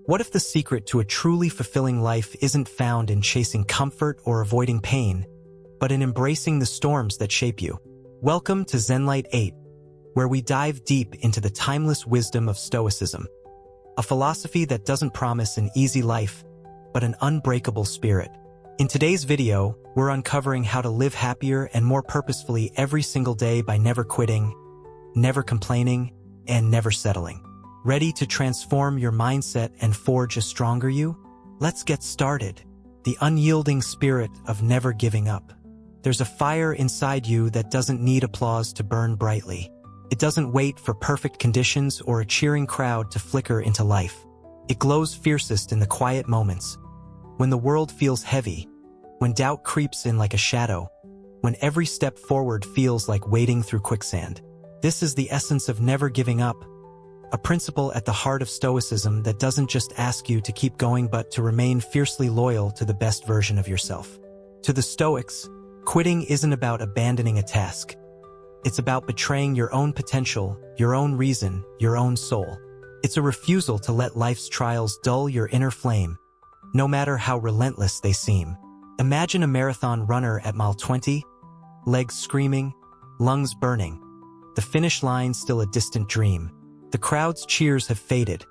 What if the secret to a truly fulfilling life isn't found in chasing comfort or avoiding pain, but in embracing the storms that shape you? Welcome to ZenLight 8, where we dive deep into the timeless wisdom of Stoicism, a philosophy that doesn't promise an easy life, but an unbreakable spirit. In today's video, we're uncovering how to live happier and more purposefully every single day by never quitting, never complaining, and never settling. Ready to transform your mindset and forge a stronger you? Let's get started. The unyielding spirit of never giving up. There's a fire inside you that doesn't need applause to burn brightly. It doesn't wait for perfect conditions or a cheering crowd to flicker into life. It glows fiercest in the quiet moments, when the world feels heavy, when doubt creeps in like a shadow, when every step forward feels like wading through quicksand. This is the essence of never giving up, a principle at the heart of Stoicism that doesn't just ask you to keep going but to remain fiercely loyal to the best version of yourself. To the Stoics, quitting isn't about abandoning a task. It's about betraying your own potential, your own reason, your own soul. It's a refusal to let life's trials dull your inner flame, no matter how relentless they seem. Imagine a marathon runner at mile 20, legs screaming, lungs burning, the finish line still a distant dream. The crowd's cheers have faded,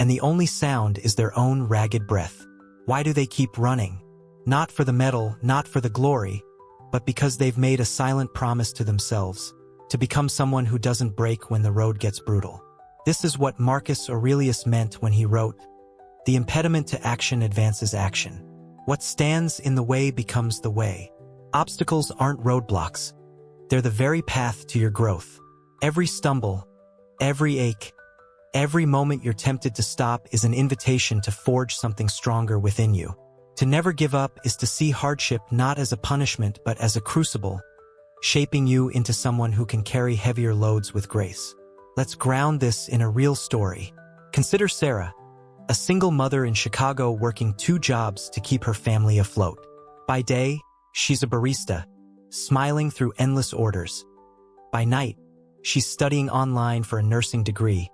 and the only sound is their own ragged breath. Why do they keep running? Not for the medal, not for the glory, but because they've made a silent promise to themselves, to become someone who doesn't break when the road gets brutal. This is what Marcus Aurelius meant when he wrote, "The impediment to action advances action. What stands in the way becomes the way." Obstacles aren't roadblocks. They're the very path to your growth. Every stumble, every ache, every moment you're tempted to stop is an invitation to forge something stronger within you. To never give up is to see hardship not as a punishment but as a crucible, shaping you into someone who can carry heavier loads with grace. Let's ground this in a real story. Consider Sarah, a single mother in Chicago working 2 jobs to keep her family afloat. By day, she's a barista, smiling through endless orders. By night, she's studying online for a nursing degree,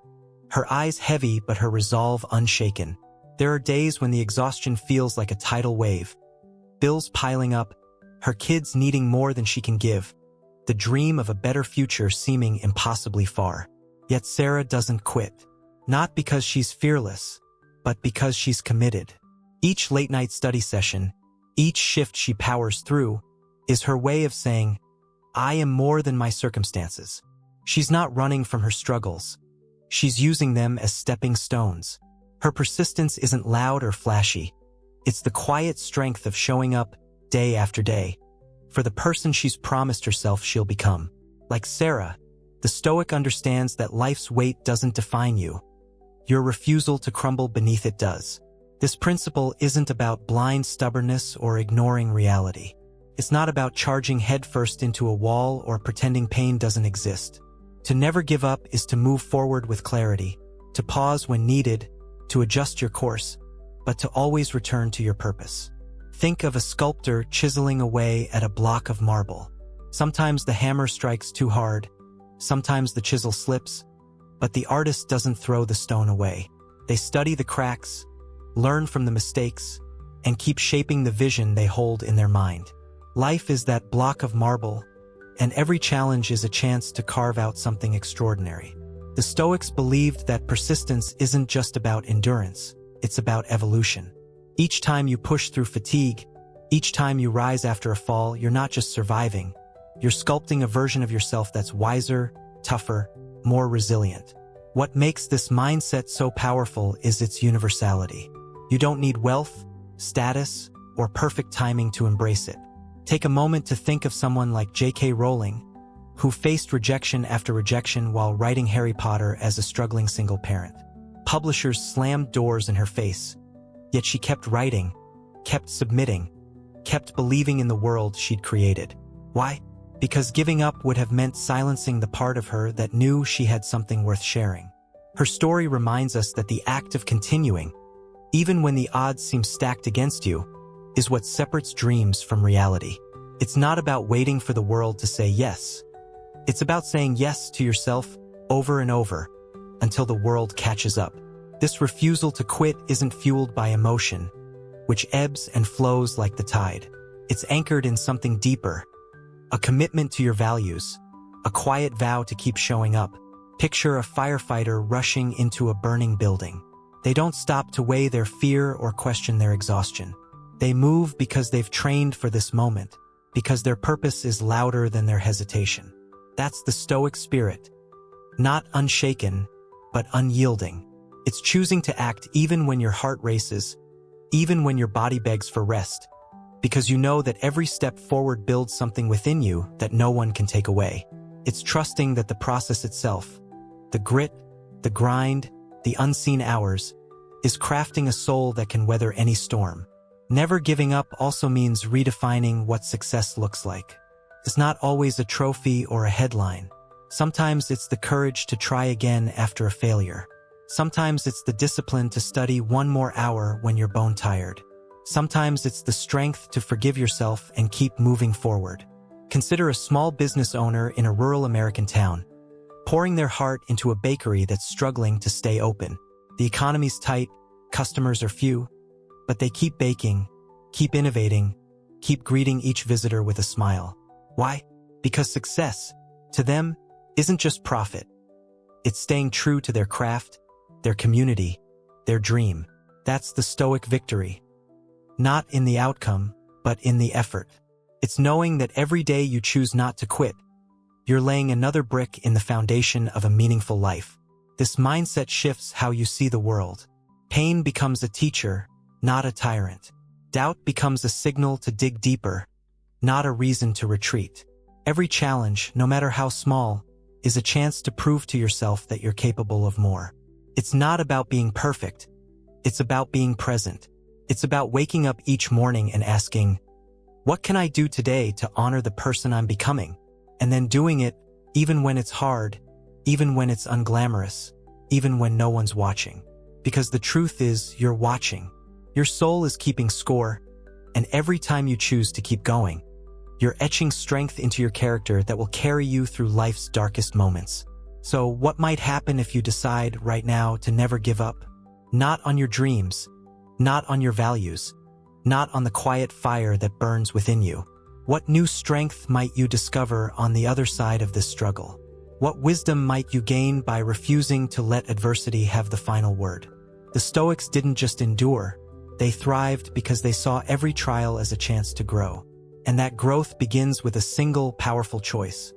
her eyes heavy but her resolve unshaken. There are days when the exhaustion feels like a tidal wave, bills piling up, her kids needing more than she can give, the dream of a better future seeming impossibly far. Yet Sarah doesn't quit, not because she's fearless, but because she's committed. Each late-night study session, each shift she powers through, is her way of saying, "I am more than my circumstances." She's not running from her struggles. She's using them as stepping stones. Her persistence isn't loud or flashy. It's the quiet strength of showing up day after day for the person she's promised herself she'll become. Like Sarah, the Stoic understands that life's weight doesn't define you. Your refusal to crumble beneath it does. This principle isn't about blind stubbornness or ignoring reality. It's not about charging headfirst into a wall or pretending pain doesn't exist. To never give up is to move forward with clarity, to pause when needed, to adjust your course, but to always return to your purpose. Think of a sculptor chiseling away at a block of marble. Sometimes the hammer strikes too hard, sometimes the chisel slips, but the artist doesn't throw the stone away. They study the cracks, learn from the mistakes, and keep shaping the vision they hold in their mind. Life is that block of marble, and every challenge is a chance to carve out something extraordinary. The Stoics believed that persistence isn't just about endurance, it's about evolution. Each time you push through fatigue, each time you rise after a fall, you're not just surviving, you're sculpting a version of yourself that's wiser, tougher, more resilient. What makes this mindset so powerful is its universality. You don't need wealth, status, or perfect timing to embrace it. Take a moment to think of someone like J.K. Rowling, who faced rejection after rejection while writing Harry Potter as a struggling single parent. Publishers slammed doors in her face, yet she kept writing, kept submitting, kept believing in the world she'd created. Why? Because giving up would have meant silencing the part of her that knew she had something worth sharing. Her story reminds us that the act of continuing, even when the odds seem stacked against you, is what separates dreams from reality. It's not about waiting for the world to say yes. It's about saying yes to yourself over and over until the world catches up. This refusal to quit isn't fueled by emotion, which ebbs and flows like the tide. It's anchored in something deeper, a commitment to your values, a quiet vow to keep showing up. Picture a firefighter rushing into a burning building. They don't stop to weigh their fear or question their exhaustion. They move because they've trained for this moment, because their purpose is louder than their hesitation. That's the Stoic spirit. Not unshaken, but unyielding. It's choosing to act even when your heart races, even when your body begs for rest, because you know that every step forward builds something within you that no one can take away. It's trusting that the process itself, the grit, the grind, the unseen hours, is crafting a soul that can weather any storm. Never giving up also means redefining what success looks like. It's not always a trophy or a headline. Sometimes it's the courage to try again after a failure. Sometimes it's the discipline to study one more hour when you're bone tired. Sometimes it's the strength to forgive yourself and keep moving forward. Consider a small business owner in a rural American town, pouring their heart into a bakery that's struggling to stay open. The economy's tight, customers are few, but they keep baking, keep innovating, keep greeting each visitor with a smile. Why? Because success, to them, isn't just profit. It's staying true to their craft, their community, their dream. That's the Stoic victory. Not in the outcome, but in the effort. It's knowing that every day you choose not to quit, you're laying another brick in the foundation of a meaningful life. This mindset shifts how you see the world. Pain becomes a teacher, not a tyrant. Doubt becomes a signal to dig deeper, not a reason to retreat. Every challenge, no matter how small, is a chance to prove to yourself that you're capable of more. It's not about being perfect. It's about being present. It's about waking up each morning and asking, what can I do today to honor the person I'm becoming? And then doing it, even when it's hard, even when it's unglamorous, even when no one's watching. Because the truth is, you're watching. Your soul is keeping score, and every time you choose to keep going, you're etching strength into your character that will carry you through life's darkest moments. So what might happen if you decide right now to never give up? Not on your dreams, not on your values, not on the quiet fire that burns within you. What new strength might you discover on the other side of this struggle? What wisdom might you gain by refusing to let adversity have the final word? The Stoics didn't just endure, they thrived because they saw every trial as a chance to grow. And that growth begins with a single powerful choice: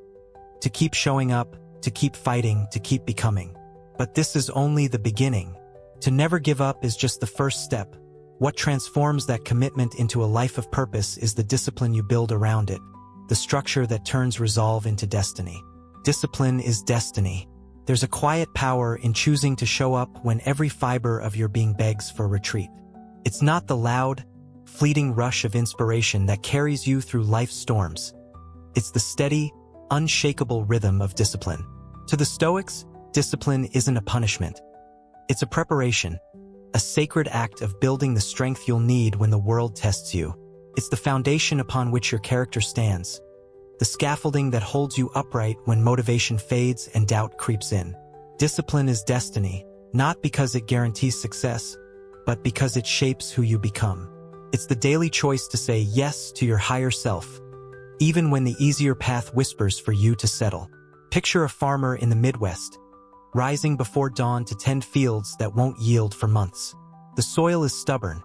to keep showing up, to keep fighting, to keep becoming. But this is only the beginning. To never give up is just the first step. What transforms that commitment into a life of purpose is the discipline you build around it, the structure that turns resolve into destiny. Discipline is destiny. There's a quiet power in choosing to show up when every fiber of your being begs for retreat. It's not the loud, fleeting rush of inspiration that carries you through life's storms. It's the steady, unshakable rhythm of discipline. To the Stoics, discipline isn't a punishment. It's a preparation, a sacred act of building the strength you'll need when the world tests you. It's the foundation upon which your character stands, the scaffolding that holds you upright when motivation fades and doubt creeps in. Discipline is destiny, not because it guarantees success, but because it shapes who you become. It's the daily choice to say yes to your higher self, even when the easier path whispers for you to settle. Picture a farmer in the Midwest, rising before dawn to tend fields that won't yield for months. The soil is stubborn,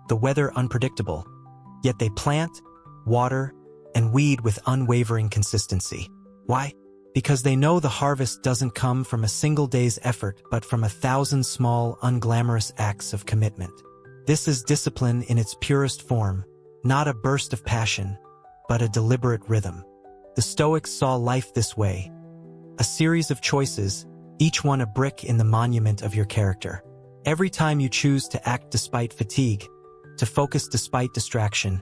the weather unpredictable, yet they plant, water, and weed with unwavering consistency. Why? Because they know the harvest doesn't come from a single day's effort, but from 1,000 small, unglamorous acts of commitment. This is discipline in its purest form, not a burst of passion, but a deliberate rhythm. The Stoics saw life this way: a series of choices, each one a brick in the monument of your character. Every time you choose to act despite fatigue, to focus despite distraction,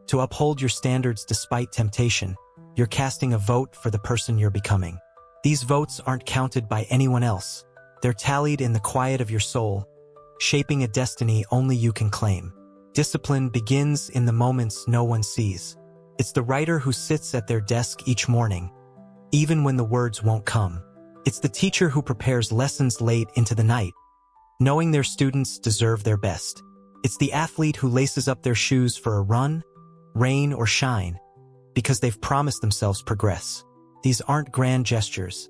to uphold your standards despite temptation, you're casting a vote for the person you're becoming. These votes aren't counted by anyone else. They're tallied in the quiet of your soul, shaping a destiny only you can claim. Discipline begins in the moments no one sees. It's the writer who sits at their desk each morning, even when the words won't come. It's the teacher who prepares lessons late into the night, knowing their students deserve their best. It's the athlete who laces up their shoes for a run, rain or shine, because they've promised themselves progress. These aren't grand gestures.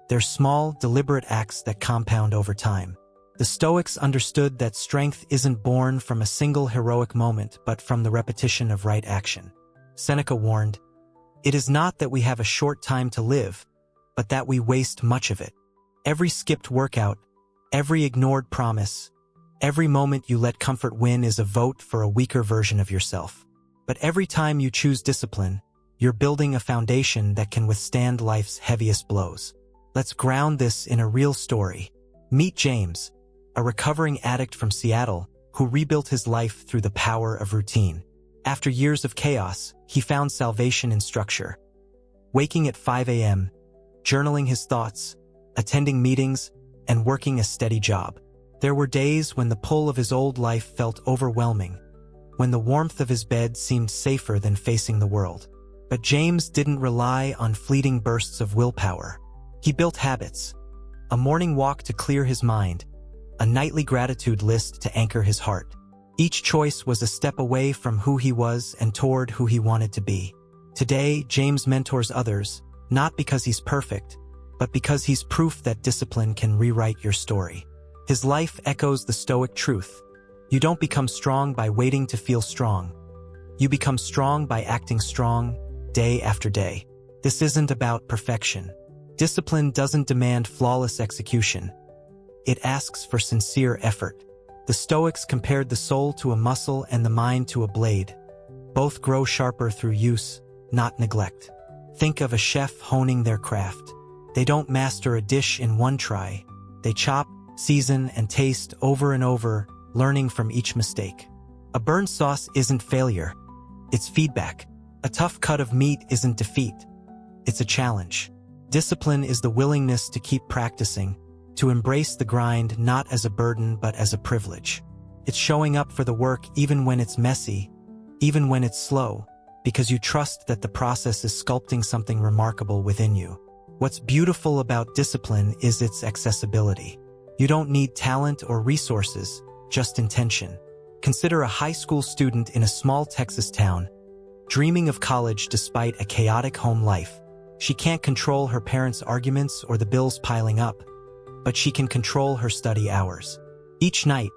They're small, deliberate acts that compound over time. The Stoics understood that strength isn't born from a single heroic moment, but from the repetition of right action. Seneca warned, "It is not that we have a short time to live, but that we waste much of it." Every skipped workout, every ignored promise, every moment you let comfort win is a vote for a weaker version of yourself. But every time you choose discipline, you're building a foundation that can withstand life's heaviest blows. Let's ground this in a real story. Meet James, a recovering addict from Seattle who rebuilt his life through the power of routine. After years of chaos, he found salvation in structure. Waking at 5 a.m., journaling his thoughts, attending meetings, and working a steady job. There were days when the pull of his old life felt overwhelming, when the warmth of his bed seemed safer than facing the world. But James didn't rely on fleeting bursts of willpower. He built habits: a morning walk to clear his mind, a nightly gratitude list to anchor his heart. Each choice was a step away from who he was and toward who he wanted to be. Today, James mentors others, not because he's perfect, but because he's proof that discipline can rewrite your story. His life echoes the Stoic truth. You don't become strong by waiting to feel strong. You become strong by acting strong, day after day. This isn't about perfection. Discipline doesn't demand flawless execution. It asks for sincere effort. The Stoics compared the soul to a muscle and the mind to a blade. Both grow sharper through use, not neglect. Think of a chef honing their craft. They don't master a dish in one try. They chop, season, and taste over and over, learning from each mistake. A burned sauce isn't failure. It's feedback. A tough cut of meat isn't defeat. It's a challenge. Discipline is the willingness to keep practicing, to embrace the grind not as a burden but as a privilege. It's showing up for the work even when it's messy, even when it's slow, because you trust that the process is sculpting something remarkable within you. What's beautiful about discipline is its accessibility. You don't need talent or resources, just intention. Consider a high school student in a small Texas town, dreaming of college despite a chaotic home life. She can't control her parents' arguments or the bills piling up, but she can control her study hours. Each night,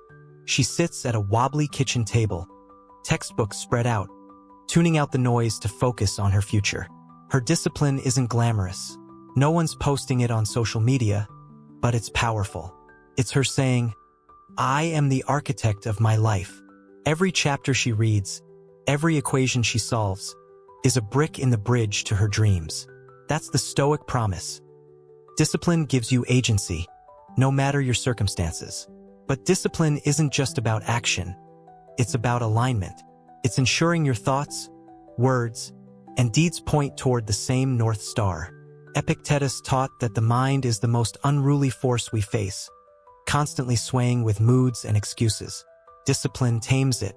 she sits at a wobbly kitchen table, textbooks spread out, tuning out the noise to focus on her future. Her discipline isn't glamorous. No one's posting it on social media, but it's powerful. It's her saying, "I am the architect of my life." Every chapter she reads, every equation she solves, is a brick in the bridge to her dreams. That's the Stoic promise. Discipline gives you agency, no matter your circumstances. But discipline isn't just about action. It's about alignment. It's ensuring your thoughts, words, and deeds point toward the same North Star. Epictetus taught that the mind is the most unruly force we face, constantly swaying with moods and excuses. Discipline tames it.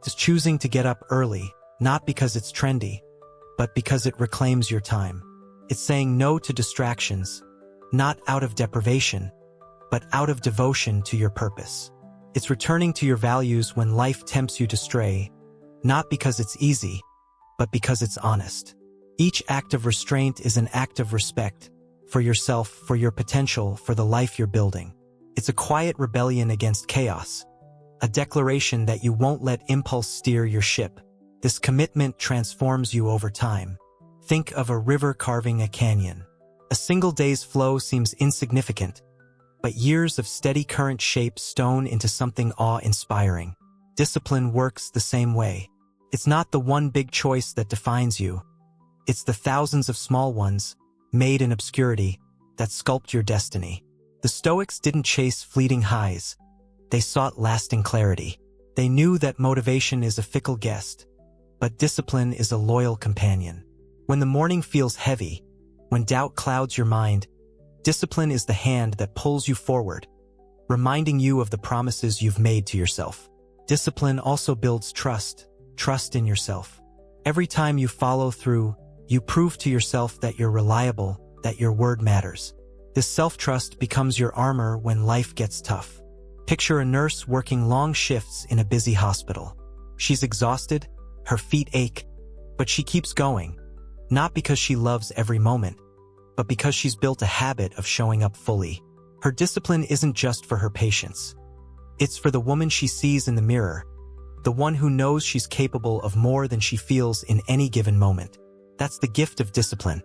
It's choosing to get up early, not because it's trendy, but because it reclaims your time. It's saying no to distractions, not out of deprivation, but out of devotion to your purpose. It's returning to your values when life tempts you to stray, not because it's easy, but because it's honest. Each act of restraint is an act of respect for yourself, for your potential, for the life you're building. It's a quiet rebellion against chaos, a declaration that you won't let impulse steer your ship. This commitment transforms you over time. Think of a river carving a canyon. A single day's flow seems insignificant, but years of steady current shape stone into something awe-inspiring. Discipline works the same way. It's not the one big choice that defines you. It's the thousands of small ones, made in obscurity, that sculpt your destiny. The Stoics didn't chase fleeting highs. They sought lasting clarity. They knew that motivation is a fickle guest, but discipline is a loyal companion. When the morning feels heavy, when doubt clouds your mind, discipline is the hand that pulls you forward, reminding you of the promises you've made to yourself. Discipline also builds trust in yourself. Every time you follow through, you prove to yourself that you're reliable, that your word matters. This self-trust becomes your armor when life gets tough. Picture a nurse working long shifts in a busy hospital. She's exhausted, her feet ache, but she keeps going, not because she loves every moment, but because she's built a habit of showing up fully. Her discipline isn't just for her patients. It's for the woman she sees in the mirror, the one who knows she's capable of more than she feels in any given moment. That's the gift of discipline.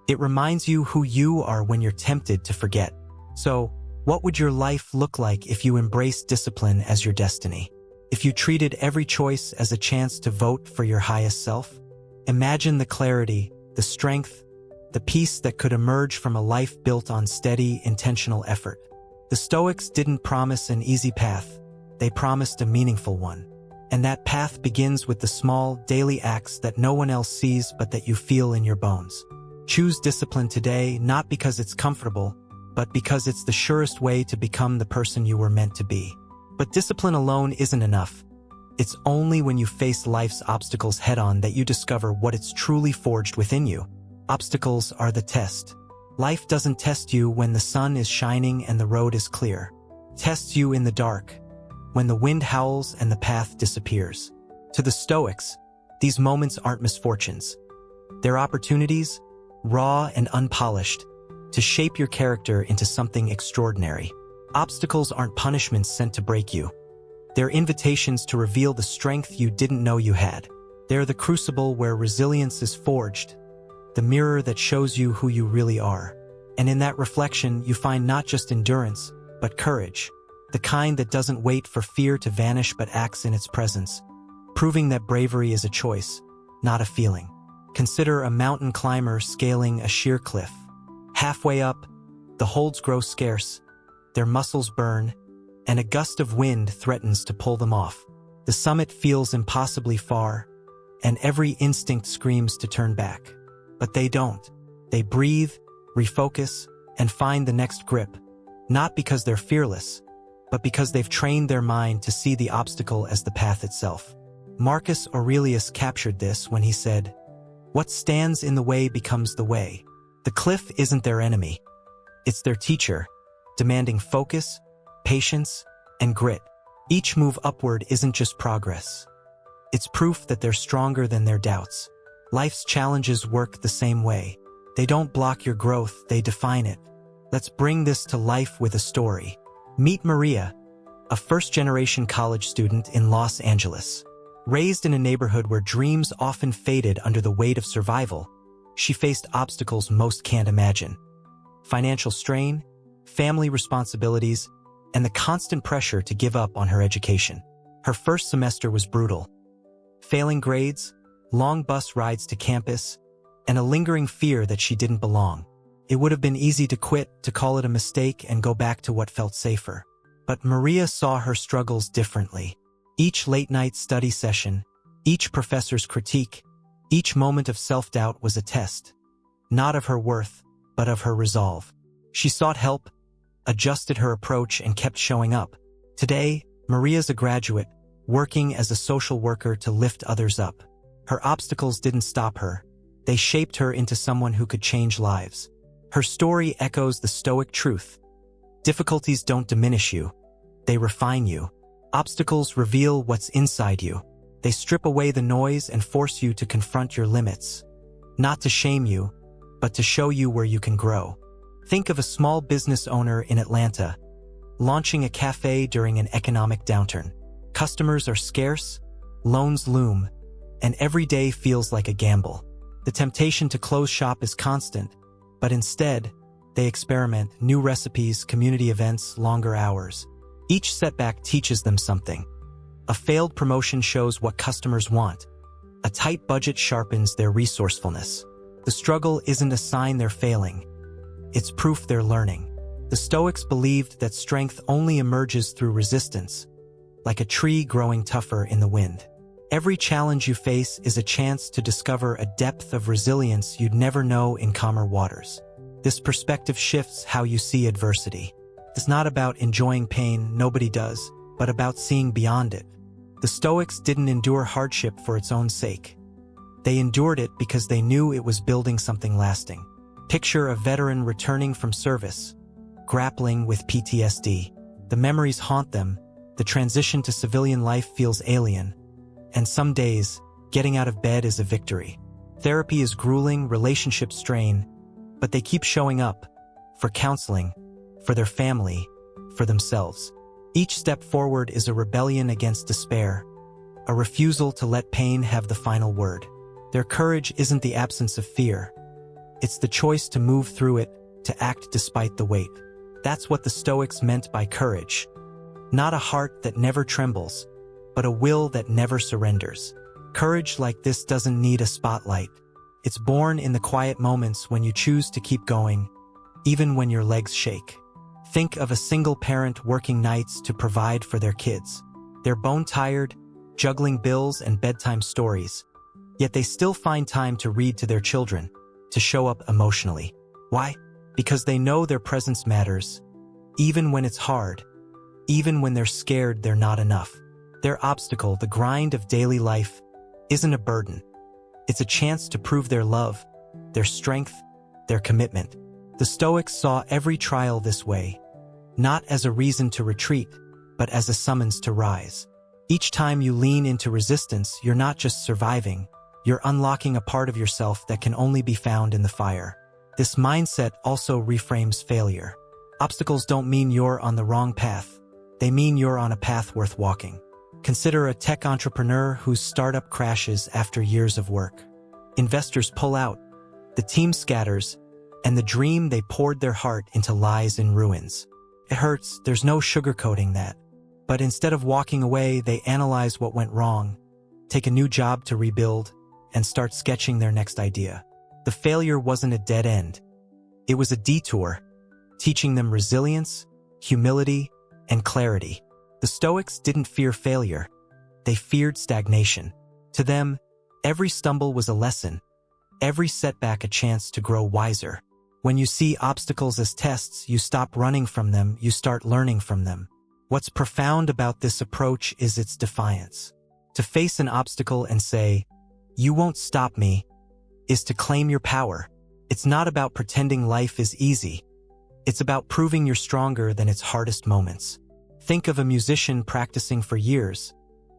It reminds you who you are when you're tempted to forget. So, what would your life look like if you embraced discipline as your destiny? If you treated every choice as a chance to vote for your highest self? Imagine the clarity, the strength, the peace that could emerge from a life built on steady, intentional effort. The Stoics didn't promise an easy path. They promised a meaningful one. And that path begins with the small, daily acts that no one else sees but that you feel in your bones. Choose discipline today, not because it's comfortable, but because it's the surest way to become the person you were meant to be. But discipline alone isn't enough. It's only when you face life's obstacles head-on that you discover what it's truly forged within you. Obstacles are the test. Life doesn't test you when the sun is shining and the road is clear. It tests you in the dark, when the wind howls and the path disappears. To the Stoics, these moments aren't misfortunes. They're opportunities, raw and unpolished, to shape your character into something extraordinary. Obstacles aren't punishments sent to break you. They're invitations to reveal the strength you didn't know you had. They're the crucible where resilience is forged, the mirror that shows you who you really are. And in that reflection, you find not just endurance, but courage, the kind that doesn't wait for fear to vanish but acts in its presence, proving that bravery is a choice, not a feeling. Consider a mountain climber scaling a sheer cliff. Halfway up, the holds grow scarce, their muscles burn, and a gust of wind threatens to pull them off. The summit feels impossibly far, and every instinct screams to turn back. But they don't. They breathe, refocus, and find the next grip, not because they're fearless, but because they've trained their mind to see the obstacle as the path itself. Marcus Aurelius captured this when he said, "What stands in the way becomes the way." The cliff isn't their enemy. It's their teacher, demanding focus, patience, and grit. Each move upward isn't just progress. It's proof that they're stronger than their doubts. Life's challenges work the same way. They don't block your growth, they define it. Let's bring this to life with a story. Meet Maria, a first-generation college student in Los Angeles. Raised in a neighborhood where dreams often faded under the weight of survival, she faced obstacles most can't imagine. Financial strain, family responsibilities, and the constant pressure to give up on her education. Her first semester was brutal. Failing grades, long bus rides to campus, and a lingering fear that she didn't belong. It would have been easy to quit, to call it a mistake, and go back to what felt safer. But Maria saw her struggles differently. Each late-night study session, each professor's critique, each moment of self-doubt was a test, not of her worth, but of her resolve. She sought help, adjusted her approach, and kept showing up. Today, Maria's a graduate, working as a social worker to lift others up. Her obstacles didn't stop her. They shaped her into someone who could change lives. Her story echoes the Stoic truth. Difficulties don't diminish you. They refine you. Obstacles reveal what's inside you. They strip away the noise and force you to confront your limits. Not to shame you, but to show you where you can grow. Think of a small business owner in Atlanta, launching a cafe during an economic downturn. Customers are scarce, loans loom, and every day feels like a gamble. The temptation to close shop is constant, but instead, they experiment, new recipes, community events, longer hours. Each setback teaches them something. A failed promotion shows what customers want. A tight budget sharpens their resourcefulness. The struggle isn't a sign they're failing. It's proof they're learning. The Stoics believed that strength only emerges through resistance, like a tree growing tougher in the wind. Every challenge you face is a chance to discover a depth of resilience you'd never know in calmer waters. This perspective shifts how you see adversity. It's not about enjoying pain, nobody does, but about seeing beyond it. The Stoics didn't endure hardship for its own sake. They endured it because they knew it was building something lasting. Picture a veteran returning from service, grappling with PTSD. The memories haunt them, the transition to civilian life feels alien. And some days, getting out of bed is a victory. Therapy is grueling, relationships strain, but they keep showing up. For counseling, for their family, for themselves. Each step forward is a rebellion against despair, a refusal to let pain have the final word. Their courage isn't the absence of fear. It's the choice to move through it, to act despite the weight. That's what the Stoics meant by courage. Not a heart that never trembles, but a will that never surrenders. Courage like this doesn't need a spotlight. It's born in the quiet moments when you choose to keep going, even when your legs shake. Think of a single parent working nights to provide for their kids. They're bone-tired, juggling bills and bedtime stories. Yet they still find time to read to their children, to show up emotionally. Why? Because they know their presence matters, even when it's hard, even when they're scared they're not enough. Their obstacle, the grind of daily life, isn't a burden. It's a chance to prove their love, their strength, their commitment. The Stoics saw every trial this way, not as a reason to retreat, but as a summons to rise. Each time you lean into resistance, you're not just surviving, you're unlocking a part of yourself that can only be found in the fire. This mindset also reframes failure. Obstacles don't mean you're on the wrong path. They mean you're on a path worth walking. Consider a tech entrepreneur whose startup crashes after years of work. Investors pull out, the team scatters, and the dream they poured their heart into lies in ruins. It hurts, there's no sugarcoating that. But instead of walking away, they analyze what went wrong, take a new job to rebuild, and start sketching their next idea. The failure wasn't a dead end. It was a detour, teaching them resilience, humility, and clarity. The Stoics didn't fear failure. They feared stagnation. To them, every stumble was a lesson, every setback a chance to grow wiser. When you see obstacles as tests, you stop running from them, you start learning from them. What's profound about this approach is its defiance. To face an obstacle and say, "You won't stop me," is to claim your power. It's not about pretending life is easy. It's about proving you're stronger than its hardest moments. Think of a musician practicing for years,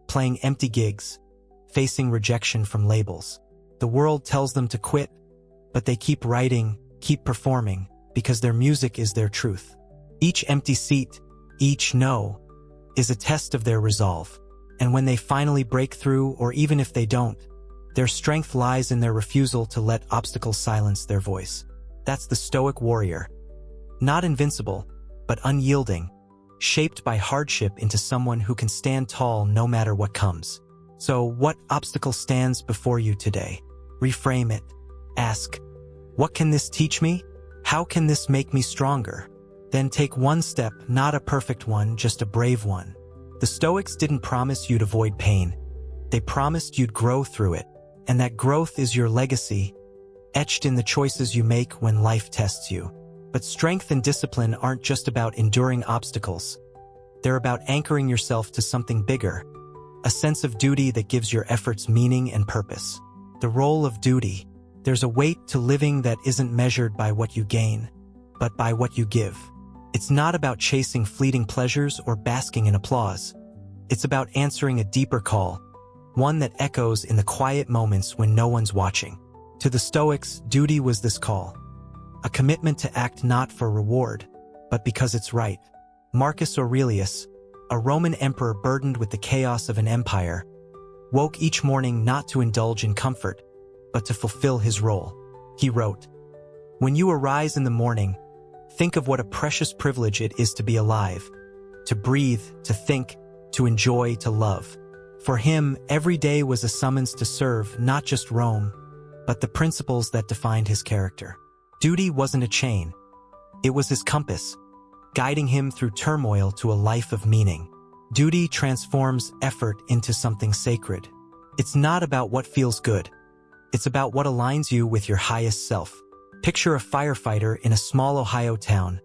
playing empty gigs, facing rejection from labels. The world tells them to quit, but they keep writing, keep performing, because their music is their truth. Each empty seat, each no, is a test of their resolve. And when they finally break through, or even if they don't, their strength lies in their refusal to let obstacles silence their voice. That's the Stoic warrior. Not invincible, but unyielding, shaped by hardship into someone who can stand tall no matter what comes. So, what obstacle stands before you today? Reframe it. Ask, what can this teach me? How can this make me stronger? Then take one step, not a perfect one, just a brave one. The Stoics didn't promise you'd avoid pain. They promised you'd grow through it. And that growth is your legacy, etched in the choices you make when life tests you. But strength and discipline aren't just about enduring obstacles. They're about anchoring yourself to something bigger, a sense of duty that gives your efforts meaning and purpose. The role of duty. There's a weight to living that isn't measured by what you gain, but by what you give. It's not about chasing fleeting pleasures or basking in applause. It's about answering a deeper call, one that echoes in the quiet moments when no one's watching. To the Stoics, duty was this call, a commitment to act not for reward, but because it's right. Marcus Aurelius, a Roman emperor burdened with the chaos of an empire, woke each morning not to indulge in comfort, but to fulfill his role. He wrote, "When you arise in the morning, think of what a precious privilege it is to be alive, to breathe, to think, to enjoy, to love." For him, every day was a summons to serve not just Rome, but the principles that defined his character. Duty wasn't a chain. It was his compass, guiding him through turmoil to a life of meaning. Duty transforms effort into something sacred. It's not about what feels good. It's about what aligns you with your highest self. Picture a firefighter in a small Ohio town,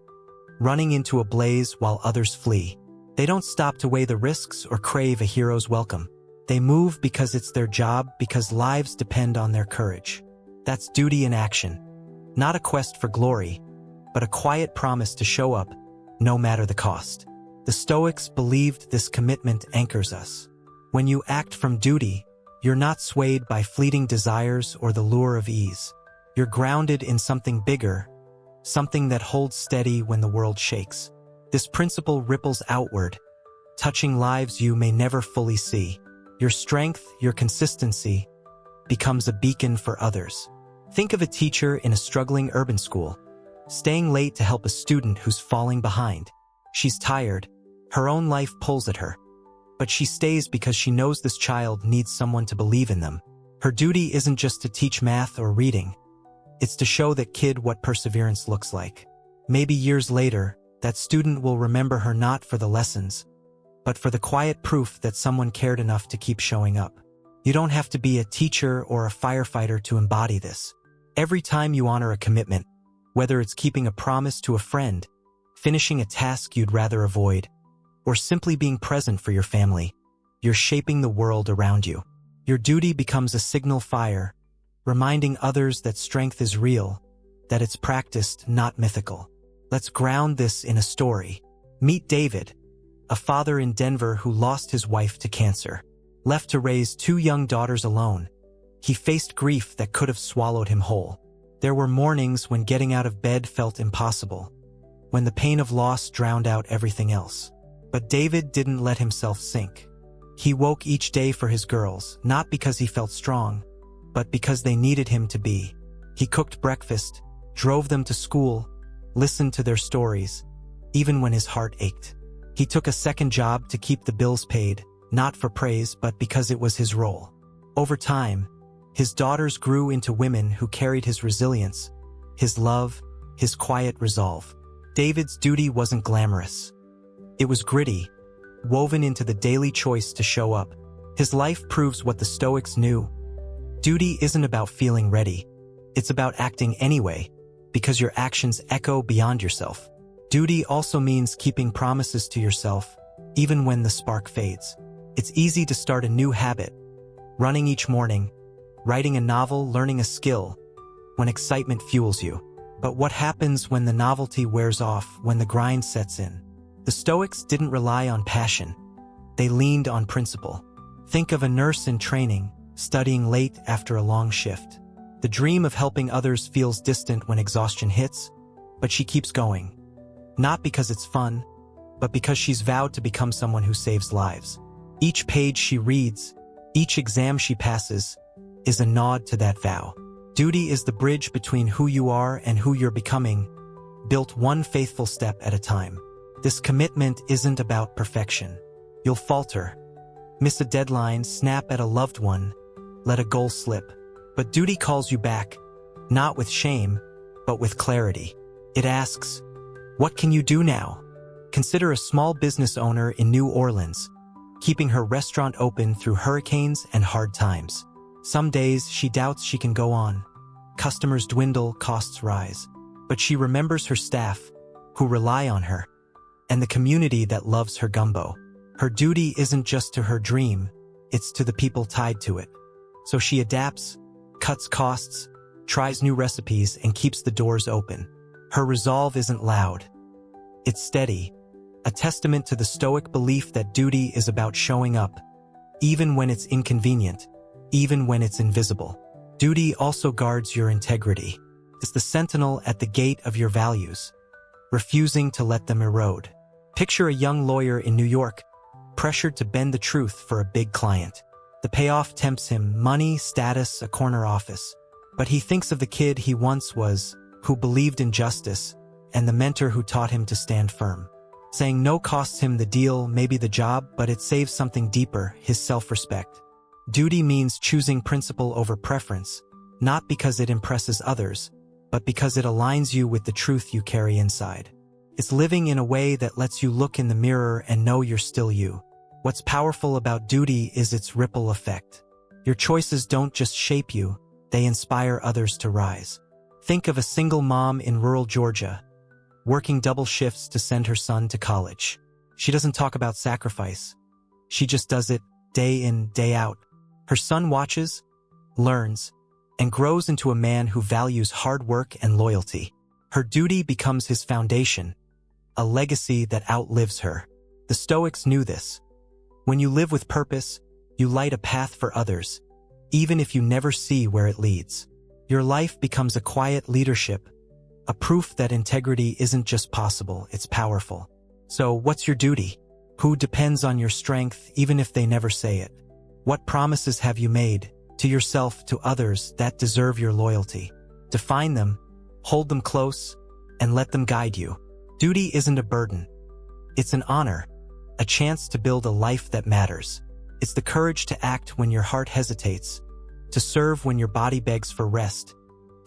running into a blaze while others flee. They don't stop to weigh the risks or crave a hero's welcome. They move because it's their job, because lives depend on their courage. That's duty in action. Not a quest for glory, but a quiet promise to show up, no matter the cost. The Stoics believed this commitment anchors us. When you act from duty, you're not swayed by fleeting desires or the lure of ease. You're grounded in something bigger, something that holds steady when the world shakes. This principle ripples outward, touching lives you may never fully see. Your strength, your consistency, becomes a beacon for others. Think of a teacher in a struggling urban school, staying late to help a student who's falling behind. She's tired, her own life pulls at her, but she stays because she knows this child needs someone to believe in them. Her duty isn't just to teach math or reading, it's to show that kid what perseverance looks like. Maybe years later, that student will remember her not for the lessons, but for the quiet proof that someone cared enough to keep showing up. You don't have to be a teacher or a firefighter to embody this. Every time you honor a commitment, whether it's keeping a promise to a friend, finishing a task you'd rather avoid, or simply being present for your family, you're shaping the world around you. Your duty becomes a signal fire, reminding others that strength is real, that it's practiced, not mythical. Let's ground this in a story. Meet David, a father in Denver who lost his wife to cancer. Left to raise 2 young daughters alone, he faced grief that could have swallowed him whole. There were mornings when getting out of bed felt impossible, when the pain of loss drowned out everything else. But David didn't let himself sink. He woke each day for his girls, not because he felt strong, but because they needed him to be. He cooked breakfast, drove them to school, listened to their stories, even when his heart ached. He took a second job to keep the bills paid, not for praise but because it was his role. Over time, his daughters grew into women who carried his resilience, his love, his quiet resolve. David's duty wasn't glamorous. It was gritty, woven into the daily choice to show up. His life proves what the Stoics knew. Duty isn't about feeling ready. It's about acting anyway, because your actions echo beyond yourself. Duty also means keeping promises to yourself, even when the spark fades. It's easy to start a new habit, running each morning, writing a novel, learning a skill, when excitement fuels you. But what happens when the novelty wears off, when the grind sets in? The Stoics didn't rely on passion. They leaned on principle. Think of a nurse in training, studying late after a long shift. The dream of helping others feels distant when exhaustion hits, but she keeps going. Not because it's fun, but because she's vowed to become someone who saves lives. Each page she reads, each exam she passes, is a nod to that vow. Duty is the bridge between who you are and who you're becoming, built one faithful step at a time. This commitment isn't about perfection. You'll falter, miss a deadline, snap at a loved one, let a goal slip. But duty calls you back, not with shame, but with clarity. It asks, what can you do now? Consider a small business owner in New Orleans, keeping her restaurant open through hurricanes and hard times. Some days she doubts she can go on. Customers dwindle, costs rise. But she remembers her staff, who rely on her, and the community that loves her gumbo. Her duty isn't just to her dream, it's to the people tied to it. So she adapts, cuts costs, tries new recipes, and keeps the doors open. Her resolve isn't loud. It's steady, a testament to the Stoic belief that duty is about showing up, even when it's inconvenient, even when it's invisible. Duty also guards your integrity. It's the sentinel at the gate of your values, refusing to let them erode. Picture a young lawyer in New York, pressured to bend the truth for a big client. The payoff tempts him: money, status, a corner office. But he thinks of the kid he once was, who believed in justice, and the mentor who taught him to stand firm. Saying no costs him the deal, maybe the job, but it saves something deeper, his self-respect. Duty means choosing principle over preference, not because it impresses others, but because it aligns you with the truth you carry inside. It's living in a way that lets you look in the mirror and know you're still you. What's powerful about duty is its ripple effect. Your choices don't just shape you, they inspire others to rise. Think of a single mom in rural Georgia, working double shifts to send her son to college. She doesn't talk about sacrifice. She just does it day in, day out. Her son watches, learns, and grows into a man who values hard work and loyalty. Her duty becomes his foundation, a legacy that outlives her. The Stoics knew this. When you live with purpose, you light a path for others, even if you never see where it leads. Your life becomes a quiet leadership, a proof that integrity isn't just possible, it's powerful. So, what's your duty? Who depends on your strength even if they never say it? What promises have you made, to yourself, to others, that deserve your loyalty? Define them, hold them close, and let them guide you. Duty isn't a burden. It's an honor, a chance to build a life that matters. It's the courage to act when your heart hesitates, to serve when your body begs for rest,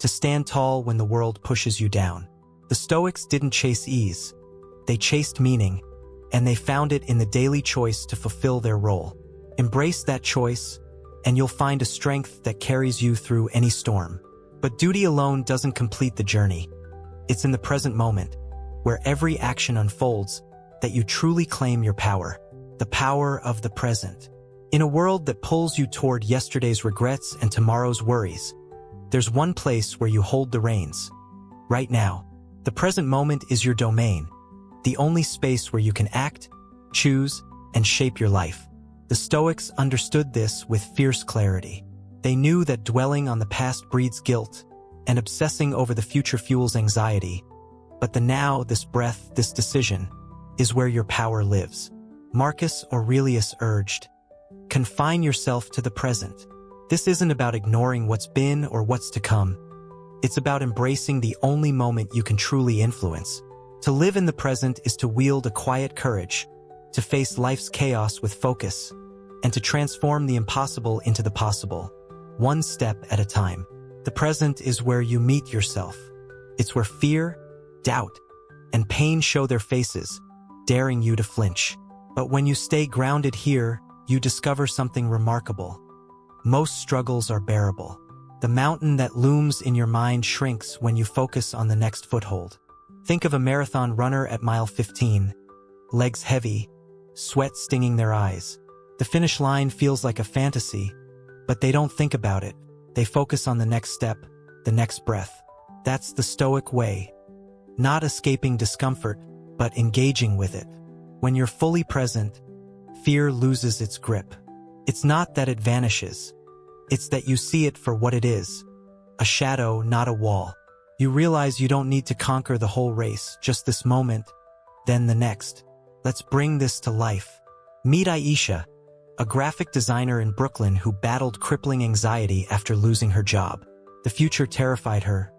to stand tall when the world pushes you down. The Stoics didn't chase ease. They chased meaning, and they found it in the daily choice to fulfill their role. Embrace that choice, and you'll find a strength that carries you through any storm. But duty alone doesn't complete the journey. It's in the present moment, where every action unfolds, that you truly claim your power. The power of the present. In a world that pulls you toward yesterday's regrets and tomorrow's worries, there's one place where you hold the reins. Right now. The present moment is your domain, the only space where you can act, choose, and shape your life. The Stoics understood this with fierce clarity. They knew that dwelling on the past breeds guilt, and obsessing over the future fuels anxiety. But the now, this breath, this decision, is where your power lives. Marcus Aurelius urged, confine yourself to the present. This isn't about ignoring what's been or what's to come. It's about embracing the only moment you can truly influence. To live in the present is to wield a quiet courage, to face life's chaos with focus, and to transform the impossible into the possible, one step at a time. The present is where you meet yourself. It's where fear, doubt, and pain show their faces, daring you to flinch. But when you stay grounded here, you discover something remarkable. Most struggles are bearable. The mountain that looms in your mind shrinks when you focus on the next foothold. Think of a marathon runner at mile 15, legs heavy, sweat stinging their eyes. The finish line feels like a fantasy, but they don't think about it. They focus on the next step, the next breath. That's the Stoic way. Not escaping discomfort, but engaging with it. When you're fully present, fear loses its grip. It's not that it vanishes. It's that you see it for what it is. A shadow, not a wall. You realize you don't need to conquer the whole race, just this moment, then the next. Let's bring this to life. Meet Aisha, a graphic designer in Brooklyn who battled crippling anxiety after losing her job. The future terrified her.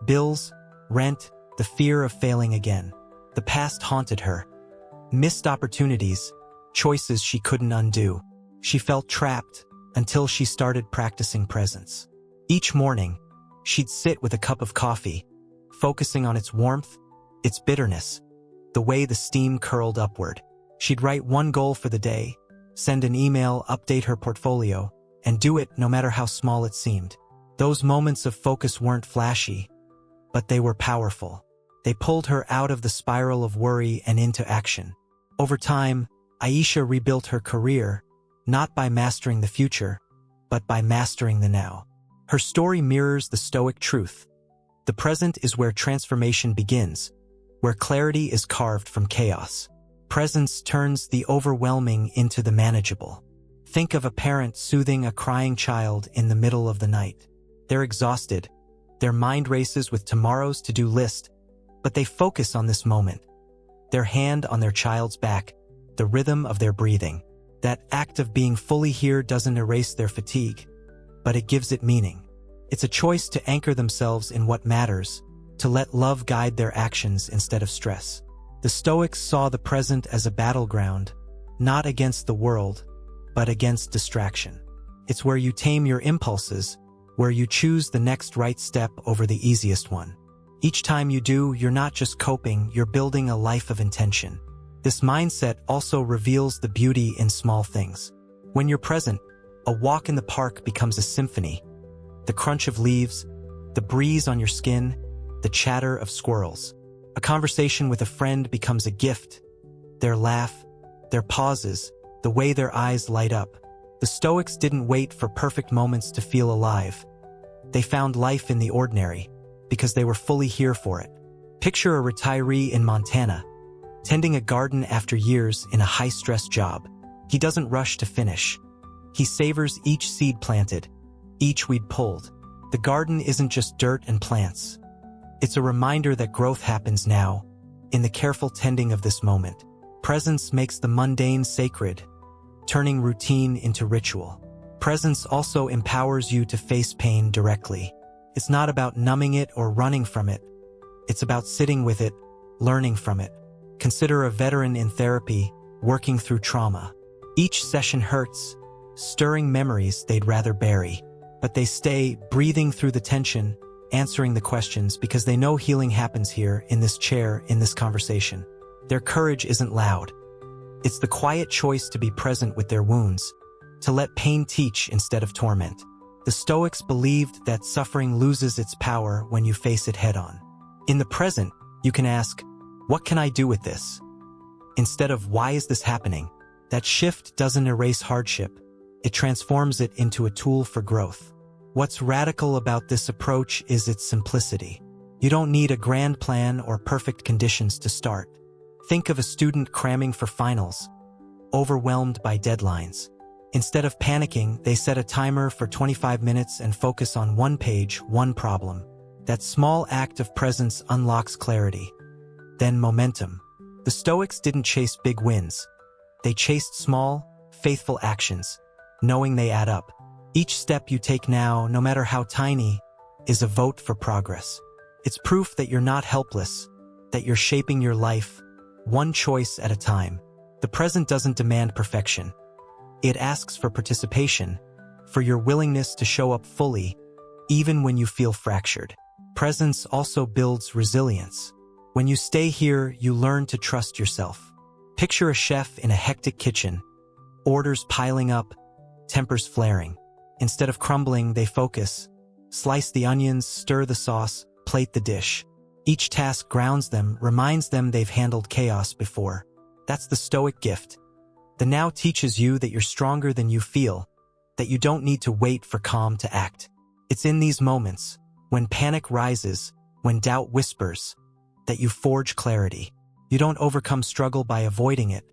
Bills, rent, the fear of failing again. The past haunted her. Missed opportunities, choices she couldn't undo. She felt trapped until she started practicing presence. Each morning, she'd sit with a cup of coffee, focusing on its warmth, its bitterness, the way the steam curled upward. She'd write one goal for the day, send an email, update her portfolio, and do it no matter how small it seemed. Those moments of focus weren't flashy, but they were powerful. They pulled her out of the spiral of worry and into action. Over time, Aisha rebuilt her career, not by mastering the future, but by mastering the now. Her story mirrors the Stoic truth. The present is where transformation begins, where clarity is carved from chaos. Presence turns the overwhelming into the manageable. Think of a parent soothing a crying child in the middle of the night. They're exhausted. Their mind races with tomorrow's to-do list, but they focus on this moment. Their hand on their child's back, the rhythm of their breathing. That act of being fully here doesn't erase their fatigue, but it gives it meaning. It's a choice to anchor themselves in what matters, to let love guide their actions instead of stress. The Stoics saw the present as a battleground, not against the world, but against distraction. It's where you tame your impulses, where you choose the next right step over the easiest one. Each time you do, you're not just coping, you're building a life of intention. This mindset also reveals the beauty in small things. When you're present, a walk in the park becomes a symphony. The crunch of leaves, the breeze on your skin, the chatter of squirrels. A conversation with a friend becomes a gift. Their laugh, their pauses, the way their eyes light up. The Stoics didn't wait for perfect moments to feel alive. They found life in the ordinary, because they were fully here for it. Picture a retiree in Montana, tending a garden after years in a high-stress job. He doesn't rush to finish. He savors each seed planted, each weed pulled. The garden isn't just dirt and plants. It's a reminder that growth happens now, in the careful tending of this moment. Presence makes the mundane sacred, turning routine into ritual. Presence also empowers you to face pain directly. It's not about numbing it or running from it. It's about sitting with it, learning from it. Consider a veteran in therapy, working through trauma. Each session hurts, stirring memories they'd rather bury. But they stay, breathing through the tension, answering the questions because they know healing happens here, in this chair, in this conversation. Their courage isn't loud. It's the quiet choice to be present with their wounds, to let pain teach instead of torment. The Stoics believed that suffering loses its power when you face it head-on. In the present, you can ask, what can I do with this? Instead of, why is this happening? That shift doesn't erase hardship. It transforms it into a tool for growth. What's radical about this approach is its simplicity. You don't need a grand plan or perfect conditions to start. Think of a student cramming for finals, overwhelmed by deadlines. Instead of panicking, they set a timer for 25 minutes and focus on one page, one problem. That small act of presence unlocks clarity. Then momentum. The Stoics didn't chase big wins. They chased small, faithful actions, knowing they add up. Each step you take now, no matter how tiny, is a vote for progress. It's proof that you're not helpless, that you're shaping your life, one choice at a time. The present doesn't demand perfection. It asks for participation, for your willingness to show up fully, even when you feel fractured. Presence also builds resilience. When you stay here, you learn to trust yourself. Picture a chef in a hectic kitchen, orders piling up, tempers flaring. Instead of crumbling, they focus. Slice the onions, stir the sauce, plate the dish. Each task grounds them, reminds them they've handled chaos before. That's the Stoic gift. The now teaches you that you're stronger than you feel, that you don't need to wait for calm to act. It's in these moments, when panic rises, when doubt whispers, that you forge clarity. You don't overcome struggle by avoiding it.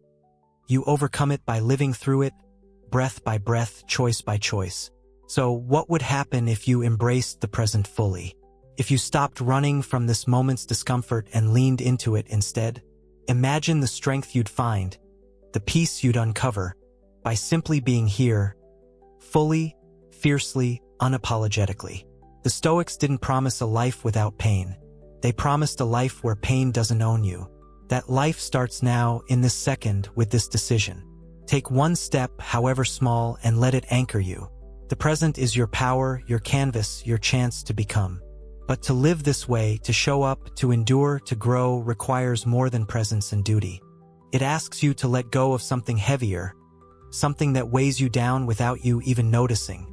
You overcome it by living through it, breath by breath, choice by choice. So what would happen if you embraced the present fully? If you stopped running from this moment's discomfort and leaned into it instead? Imagine the strength you'd find, the peace you'd uncover, by simply being here, fully, fiercely, unapologetically. The Stoics didn't promise a life without pain. They promised a life where pain doesn't own you. That life starts now, in this second, with this decision. Take one step, however small, and let it anchor you. The present is your power, your canvas, your chance to become. But to live this way, to show up, to endure, to grow, requires more than presence and duty. It asks you to let go of something heavier, something that weighs you down without you even noticing.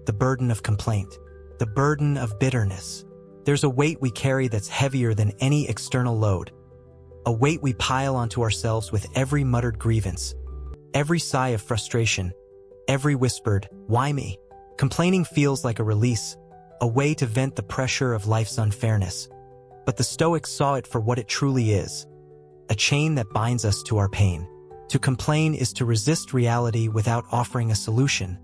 The burden of complaint, the burden of bitterness. There's a weight we carry that's heavier than any external load. A weight we pile onto ourselves with every muttered grievance, every sigh of frustration, every whispered, "Why me?" Complaining feels like a release, a way to vent the pressure of life's unfairness. But the Stoics saw it for what it truly is, a chain that binds us to our pain. To complain is to resist reality without offering a solution,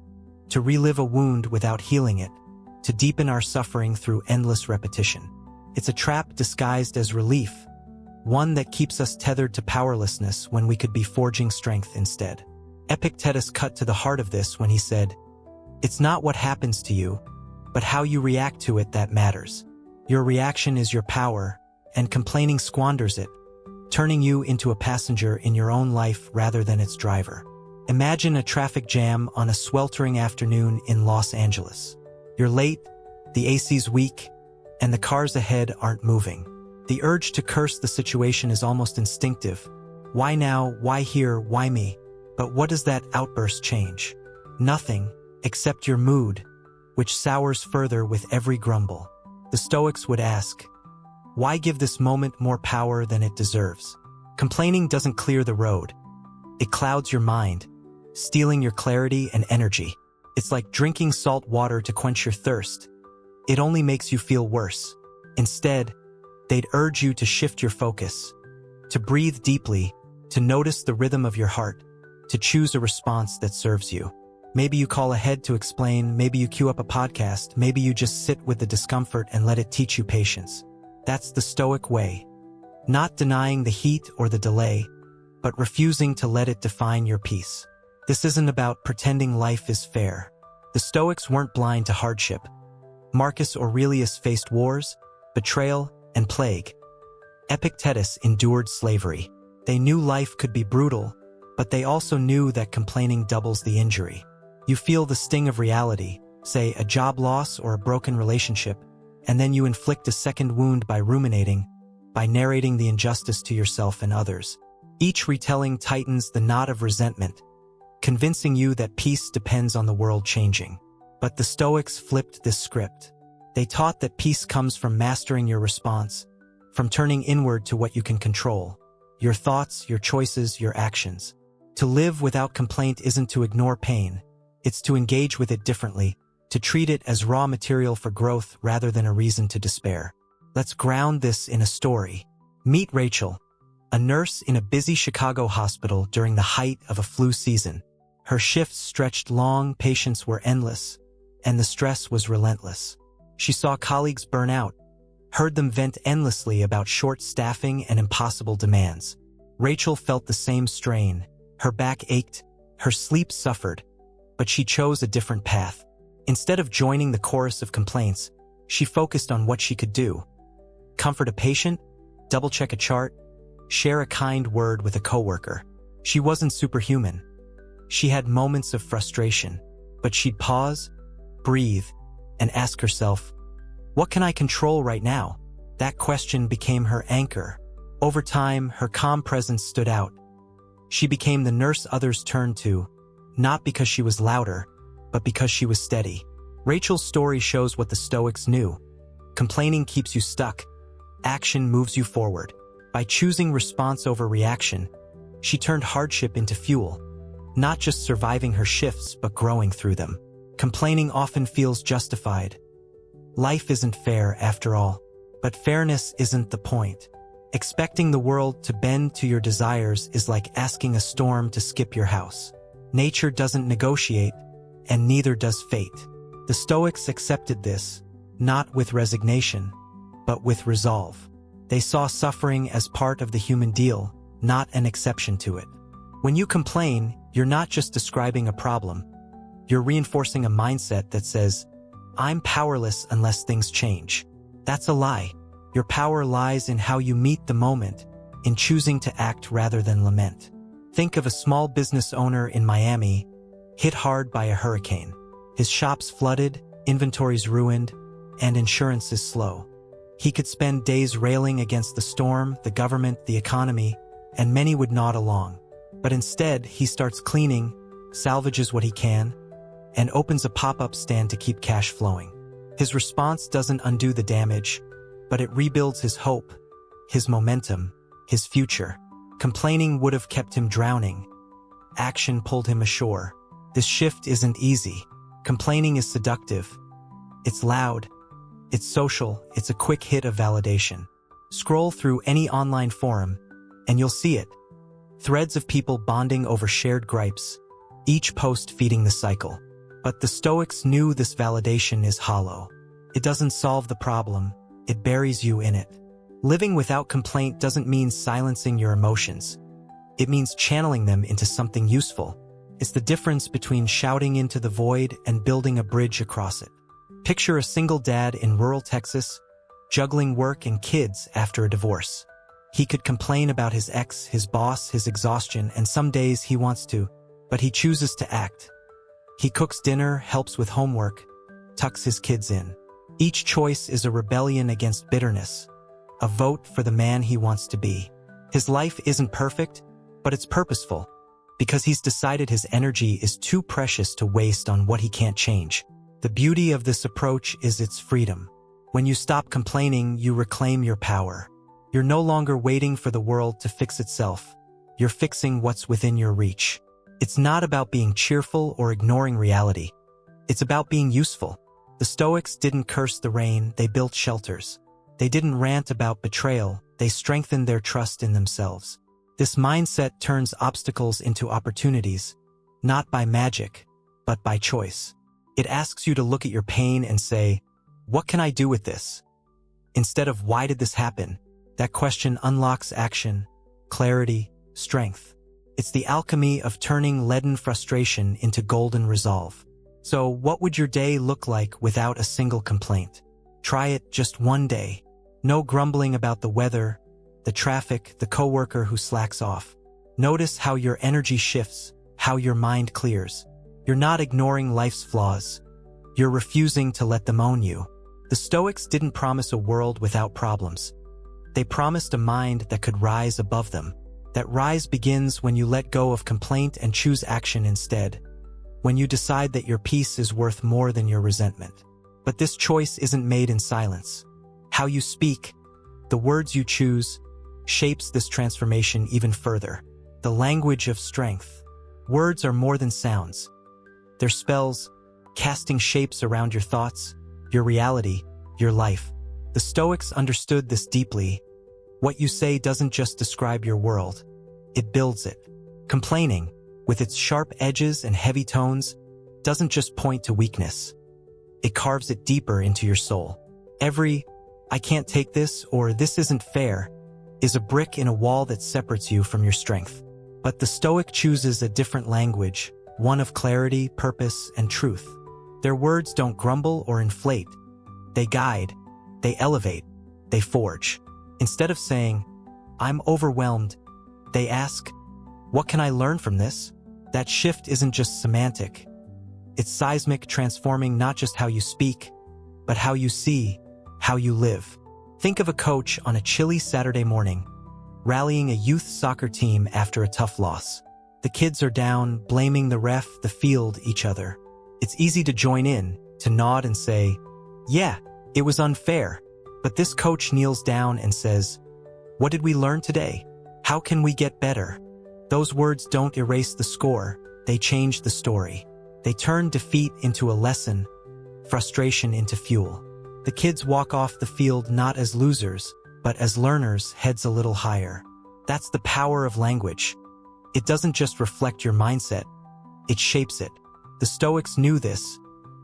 to relive a wound without healing it, to deepen our suffering through endless repetition. It's a trap disguised as relief, one that keeps us tethered to powerlessness when we could be forging strength instead. Epictetus cut to the heart of this when he said, "It's not what happens to you, but how you react to it that matters. Your reaction is your power, and complaining squanders it, turning you into a passenger in your own life rather than its driver." Imagine a traffic jam on a sweltering afternoon in Los Angeles. You're late, the AC's weak, and the cars ahead aren't moving. The urge to curse the situation is almost instinctive. Why now? Why here? Why me? But what does that outburst change? Nothing, except your mood, which sours further with every grumble. The Stoics would ask, why give this moment more power than it deserves? Complaining doesn't clear the road. It clouds your mind, stealing your clarity and energy. It's like drinking salt water to quench your thirst. It only makes you feel worse. Instead, they'd urge you to shift your focus, to breathe deeply, to notice the rhythm of your heart, to choose a response that serves you. Maybe you call ahead to explain, maybe you queue up a podcast, maybe you just sit with the discomfort and let it teach you patience. That's the Stoic way. Not denying the heat or the delay, but refusing to let it define your peace. This isn't about pretending life is fair. The Stoics weren't blind to hardship. Marcus Aurelius faced wars, betrayal, and plague. Epictetus endured slavery. They knew life could be brutal, but they also knew that complaining doubles the injury. You feel the sting of reality, say a job loss or a broken relationship, and then you inflict a second wound by ruminating, by narrating the injustice to yourself and others. Each retelling tightens the knot of resentment, convincing you that peace depends on the world changing. But the Stoics flipped this script. They taught that peace comes from mastering your response, from turning inward to what you can control, your thoughts, your choices, your actions. To live without complaint isn't to ignore pain, it's to engage with it differently, to treat it as raw material for growth rather than a reason to despair. Let's ground this in a story. Meet Rachel, a nurse in a busy Chicago hospital during the height of a flu season. Her shifts stretched long, patients were endless, and the stress was relentless. She saw colleagues burn out, heard them vent endlessly about short staffing and impossible demands. Rachel felt the same strain. Her back ached, her sleep suffered, but she chose a different path. Instead of joining the chorus of complaints, she focused on what she could do. Comfort a patient, double-check a chart, share a kind word with a coworker. She wasn't superhuman. She had moments of frustration, but she'd pause, breathe, and ask herself, what can I control right now? That question became her anchor. Over time, her calm presence stood out. She became the nurse others turned to, not because she was louder, but because she was steady. Rachel's story shows what the Stoics knew. Complaining keeps you stuck. Action moves you forward. By choosing response over reaction, she turned hardship into fuel, not just surviving her shifts, but growing through them. Complaining often feels justified. Life isn't fair after all, but fairness isn't the point. Expecting the world to bend to your desires is like asking a storm to skip your house. Nature doesn't negotiate, and neither does fate. The Stoics accepted this, not with resignation, but with resolve. They saw suffering as part of the human deal, not an exception to it. When you complain, you're not just describing a problem. You're reinforcing a mindset that says, I'm powerless unless things change. That's a lie. Your power lies in how you meet the moment, in choosing to act rather than lament. Think of a small business owner in Miami, hit hard by a hurricane. His shop's flooded, inventories ruined, and insurance is slow. He could spend days railing against the storm, the government, the economy, and many would nod along. But instead, he starts cleaning, salvages what he can, and opens a pop-up stand to keep cash flowing. His response doesn't undo the damage, but it rebuilds his hope, his momentum, his future. Complaining would have kept him drowning. Action pulled him ashore. This shift isn't easy. Complaining is seductive. It's loud. It's social. It's a quick hit of validation. Scroll through any online forum, and you'll see it. Threads of people bonding over shared gripes, each post feeding the cycle. But the Stoics knew this validation is hollow. It doesn't solve the problem. It buries you in it. Living without complaint doesn't mean silencing your emotions. It means channeling them into something useful. It's the difference between shouting into the void and building a bridge across it. Picture a single dad in rural Texas, juggling work and kids after a divorce. He could complain about his ex, his boss, his exhaustion, and some days he wants to, but he chooses to act. He cooks dinner, helps with homework, tucks his kids in. Each choice is a rebellion against bitterness, a vote for the man he wants to be. His life isn't perfect, but it's purposeful, because he's decided his energy is too precious to waste on what he can't change. The beauty of this approach is its freedom. When you stop complaining, you reclaim your power. You're no longer waiting for the world to fix itself. You're fixing what's within your reach. It's not about being cheerful or ignoring reality. It's about being useful. The Stoics didn't curse the rain, they built shelters. They didn't rant about betrayal, they strengthen their trust in themselves. This mindset turns obstacles into opportunities, not by magic, but by choice. It asks you to look at your pain and say, what can I do with this? Instead of why did this happen? That question unlocks action, clarity, strength. It's the alchemy of turning leaden frustration into golden resolve. So what would your day look like without a single complaint? Try it just one day. No grumbling about the weather, the traffic, the coworker who slacks off. Notice how your energy shifts, how your mind clears. You're not ignoring life's flaws. You're refusing to let them own you. The Stoics didn't promise a world without problems. They promised a mind that could rise above them. That rise begins when you let go of complaint and choose action instead. When you decide that your peace is worth more than your resentment. But this choice isn't made in silence. How you speak, the words you choose, shapes this transformation even further. The language of strength. Words are more than sounds. They're spells, casting shapes around your thoughts, your reality, your life. The Stoics understood this deeply. What you say doesn't just describe your world. It builds it. Complaining, with its sharp edges and heavy tones, doesn't just point to weakness. It carves it deeper into your soul. Every, I can't take this, or this isn't fair, is a brick in a wall that separates you from your strength. But the Stoic chooses a different language, one of clarity, purpose, and truth. Their words don't grumble or inflate. They guide, they elevate, they forge. Instead of saying, I'm overwhelmed, they ask, what can I learn from this? That shift isn't just semantic. It's seismic, transforming not just how you speak, but how you see, how you live. Think of a coach on a chilly Saturday morning, rallying a youth soccer team after a tough loss. The kids are down, blaming the ref, the field, each other. It's easy to join in, to nod and say, yeah, it was unfair. But this coach kneels down and says, what did we learn today? How can we get better? Those words don't erase the score, they change the story. They turn defeat into a lesson, frustration into fuel. The kids walk off the field not as losers, but as learners, heads a little higher. That's the power of language. It doesn't just reflect your mindset, it shapes it. The Stoics knew this,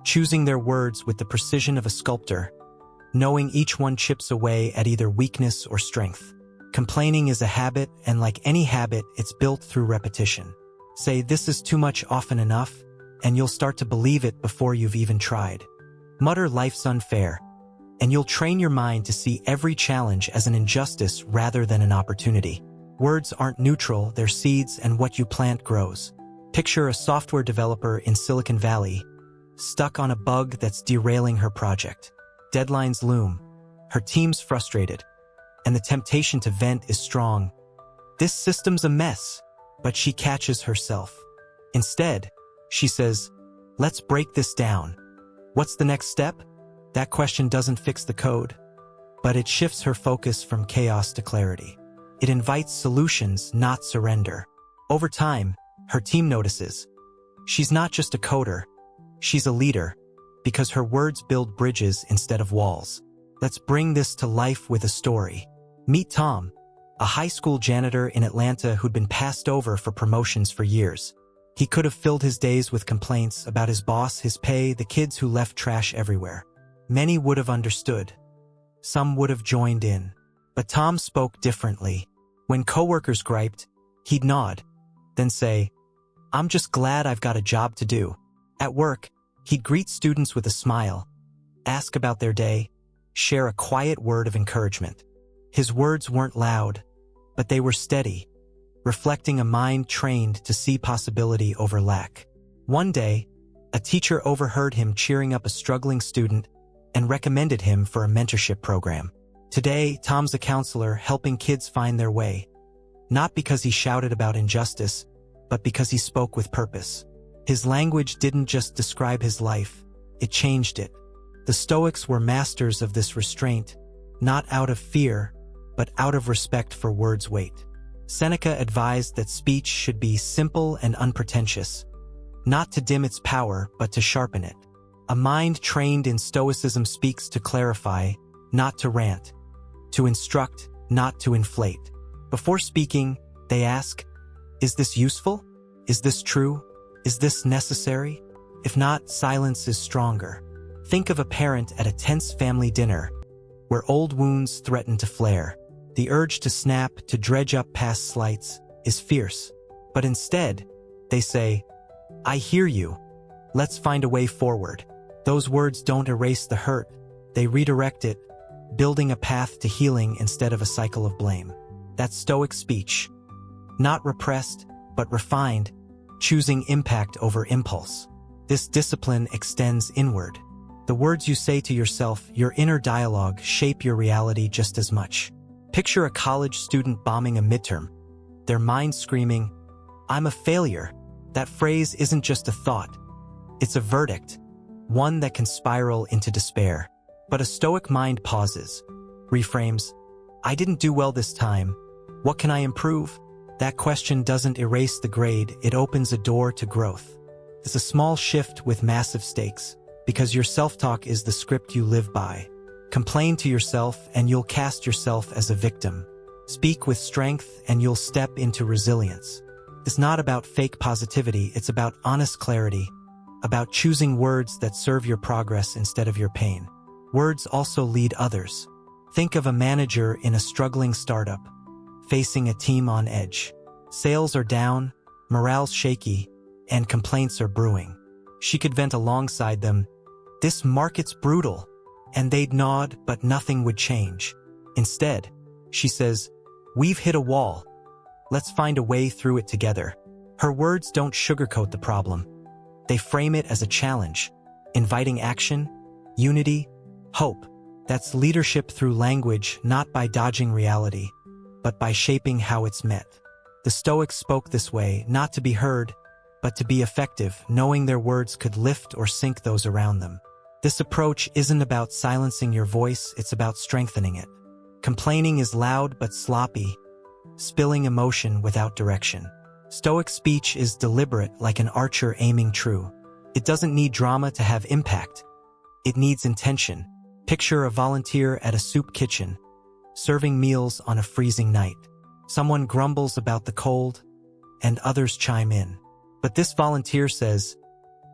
choosing their words with the precision of a sculptor, knowing each one chips away at either weakness or strength. Complaining is a habit, and like any habit, it's built through repetition. Say, this is too much often enough, and you'll start to believe it before you've even tried. Mutter, life's unfair, and you'll train your mind to see every challenge as an injustice rather than an opportunity. Words aren't neutral, they're seeds, and what you plant grows. Picture a software developer in Silicon Valley, stuck on a bug that's derailing her project. Deadlines loom, her team's frustrated, and the temptation to vent is strong. This system's a mess, but she catches herself. Instead, she says, let's break this down. What's the next step? That question doesn't fix the code, but it shifts her focus from chaos to clarity. It invites solutions, not surrender. Over time, her team notices. She's not just a coder, she's a leader, because her words build bridges instead of walls. Let's bring this to life with a story. Meet Tom, a high school janitor in Atlanta who'd been passed over for promotions for years. He could have filled his days with complaints about his boss, his pay, the kids who left trash everywhere. Many would have understood. Some would have joined in. But Tom spoke differently. When coworkers griped, he'd nod, then say, I'm just glad I've got a job to do. At work, he'd greet students with a smile, ask about their day, share a quiet word of encouragement. His words weren't loud, but they were steady, reflecting a mind trained to see possibility over lack. One day, a teacher overheard him cheering up a struggling student and recommended him for a mentorship program. Today, Tom's a counselor helping kids find their way, not because he shouted about injustice, but because he spoke with purpose. His language didn't just describe his life, it changed it. The Stoics were masters of this restraint, not out of fear, but out of respect for words' weight. Seneca advised that speech should be simple and unpretentious, not to dim its power, but to sharpen it. A mind trained in Stoicism speaks to clarify, not to rant, to instruct, not to inflate. Before speaking, they ask, is this useful? Is this true? Is this necessary? If not, silence is stronger. Think of a parent at a tense family dinner, where old wounds threaten to flare. The urge to snap, to dredge up past slights, is fierce. But instead, they say, I hear you. Let's find a way forward. Those words don't erase the hurt. They redirect it, building a path to healing instead of a cycle of blame. That's Stoic speech. Not repressed, but refined, choosing impact over impulse. This discipline extends inward. The words you say to yourself, your inner dialogue, shape your reality just as much. Picture a college student bombing a midterm, their mind screaming, I'm a failure. That phrase isn't just a thought. It's a verdict, one that can spiral into despair. But a Stoic mind pauses, reframes, I didn't do well this time. What can I improve? That question doesn't erase the grade, it opens a door to growth. It's a small shift with massive stakes, because your self-talk is the script you live by. Complain to yourself and you'll cast yourself as a victim. Speak with strength and you'll step into resilience. It's not about fake positivity, it's about honest clarity, about choosing words that serve your progress instead of your pain. Words also lead others. Think of a manager in a struggling startup, facing a team on edge. Sales are down, morale's shaky, and complaints are brewing. She could vent alongside them, this market's brutal, and they'd nod, but nothing would change. Instead, she says, we've hit a wall. Let's find a way through it together. Her words don't sugarcoat the problem. They frame it as a challenge, inviting action, unity, hope. That's leadership through language, not by dodging reality, but by shaping how it's met. The Stoics spoke this way, not to be heard, but to be effective, knowing their words could lift or sink those around them. This approach isn't about silencing your voice, it's about strengthening it. Complaining is loud but sloppy, spilling emotion without direction. Stoic speech is deliberate, like an archer aiming true. It doesn't need drama to have impact. It needs intention. Picture a volunteer at a soup kitchen, serving meals on a freezing night. Someone grumbles about the cold, and others chime in. But this volunteer says,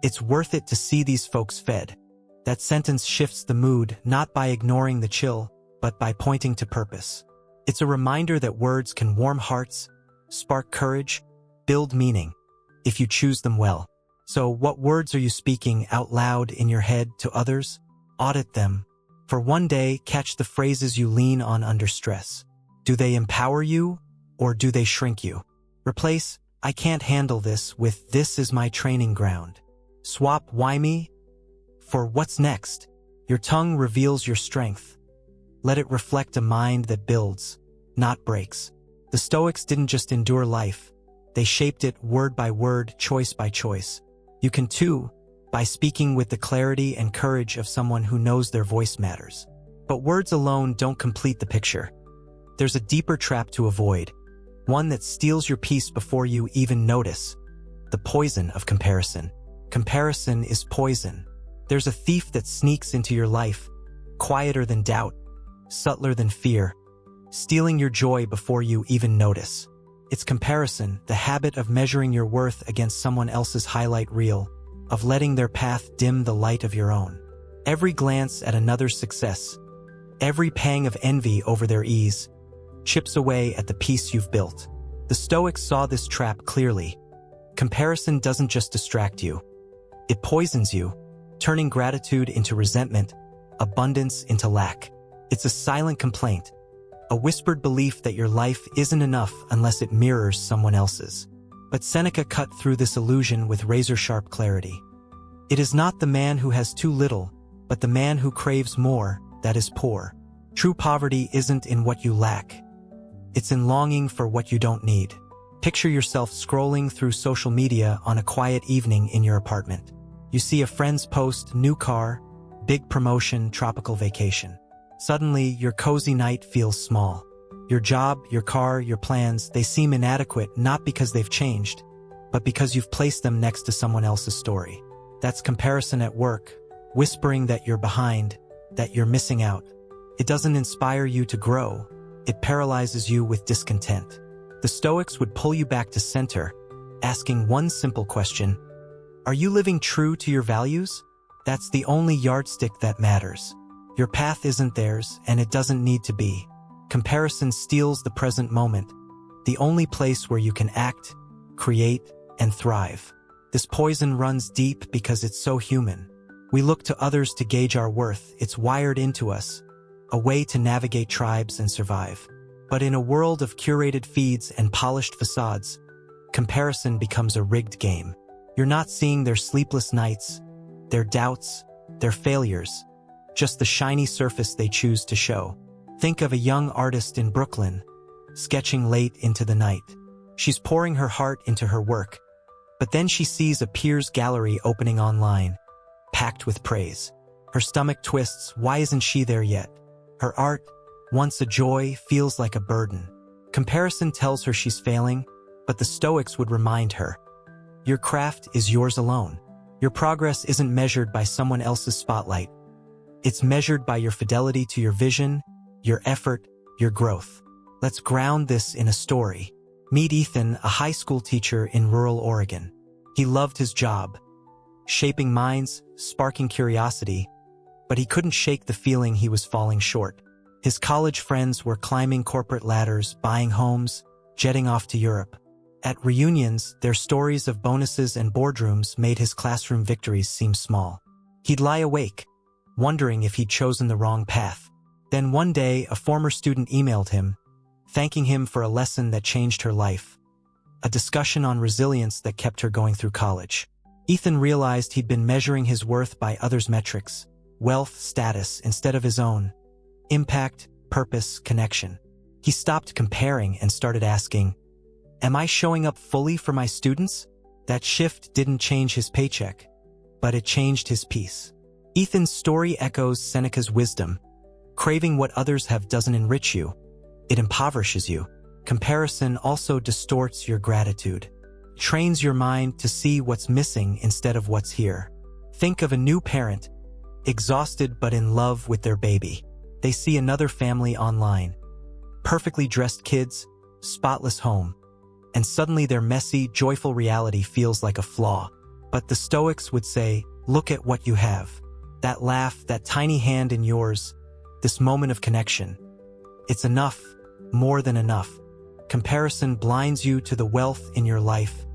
it's worth it to see these folks fed. That sentence shifts the mood, not by ignoring the chill, but by pointing to purpose. It's a reminder that words can warm hearts, spark courage, build meaning, if you choose them well. So what words are you speaking out loud in your head to others? Audit them. For one day, catch the phrases you lean on under stress. Do they empower you, or do they shrink you? Replace, I can't handle this, with this is my training ground. Swap why me for what's next. Your tongue reveals your strength. Let it reflect a mind that builds, not breaks. The Stoics didn't just endure life. They shaped it word by word, choice by choice. You can too, by speaking with the clarity and courage of someone who knows their voice matters. But words alone don't complete the picture. There's a deeper trap to avoid, one that steals your peace before you even notice. The poison of comparison. Comparison is poison. There's a thief that sneaks into your life, quieter than doubt, subtler than fear, stealing your joy before you even notice. It's comparison, the habit of measuring your worth against someone else's highlight reel, of letting their path dim the light of your own. Every glance at another's success, every pang of envy over their ease, chips away at the peace you've built. The Stoics saw this trap clearly. Comparison doesn't just distract you. It poisons you, turning gratitude into resentment, abundance into lack. It's a silent complaint, a whispered belief that your life isn't enough unless it mirrors someone else's. But Seneca cut through this illusion with razor-sharp clarity. It is not the man who has too little, but the man who craves more, that is poor. True poverty isn't in what you lack. It's in longing for what you don't need. Picture yourself scrolling through social media on a quiet evening in your apartment. You see a friend's post, new car, big promotion, tropical vacation. Suddenly, your cozy night feels small. Your job, your car, your plans, they seem inadequate not because they've changed, but because you've placed them next to someone else's story. That's comparison at work, whispering that you're behind, that you're missing out. It doesn't inspire you to grow. it paralyzes you with discontent. The Stoics would pull you back to center, asking one simple question: are you living true to your values? That's the only yardstick that matters. Your path isn't theirs, and it doesn't need to be. Comparison steals the present moment, the only place where you can act, create, and thrive. This poison runs deep because it's so human. We look to others to gauge our worth. It's wired into us, a way to navigate tribes and survive. But in a world of curated feeds and polished facades, comparison becomes a rigged game. You're not seeing their sleepless nights, their doubts, their failures, just the shiny surface they choose to show. Think of a young artist in Brooklyn, sketching late into the night. She's pouring her heart into her work, but then she sees a peer's gallery opening online, packed with praise. Her stomach twists. Why isn't she there yet? Her art, once a joy, feels like a burden. Comparison tells her she's failing, but the Stoics would remind her, your craft is yours alone. Your progress isn't measured by someone else's spotlight. It's measured by your fidelity to your vision, your effort, your growth. Let's ground this in a story. Meet Ethan, a high school teacher in rural Oregon. He loved his job, shaping minds, sparking curiosity, but he couldn't shake the feeling he was falling short. His college friends were climbing corporate ladders, buying homes, jetting off to Europe. At reunions, their stories of bonuses and boardrooms made his classroom victories seem small. He'd lie awake, wondering if he'd chosen the wrong path. Then one day, a former student emailed him, thanking him for a lesson that changed her life, a discussion on resilience that kept her going through college. Ethan realized he'd been measuring his worth by others' metrics, wealth, status, instead of his own. Impact, purpose, connection. He stopped comparing and started asking, am I showing up fully for my students? That shift didn't change his paycheck, but it changed his peace. Ethan's story echoes Seneca's wisdom. Craving what others have doesn't enrich you, it impoverishes you. Comparison also distorts your gratitude, trains your mind to see what's missing instead of what's here. Think of a new parent, exhausted but in love with their baby. They see another family online, perfectly dressed kids, spotless home, and suddenly their messy, joyful reality feels like a flaw. But the Stoics would say, look at what you have. That laugh, that tiny hand in yours, this moment of connection. It's enough, more than enough. Comparison blinds you to the wealth in your life,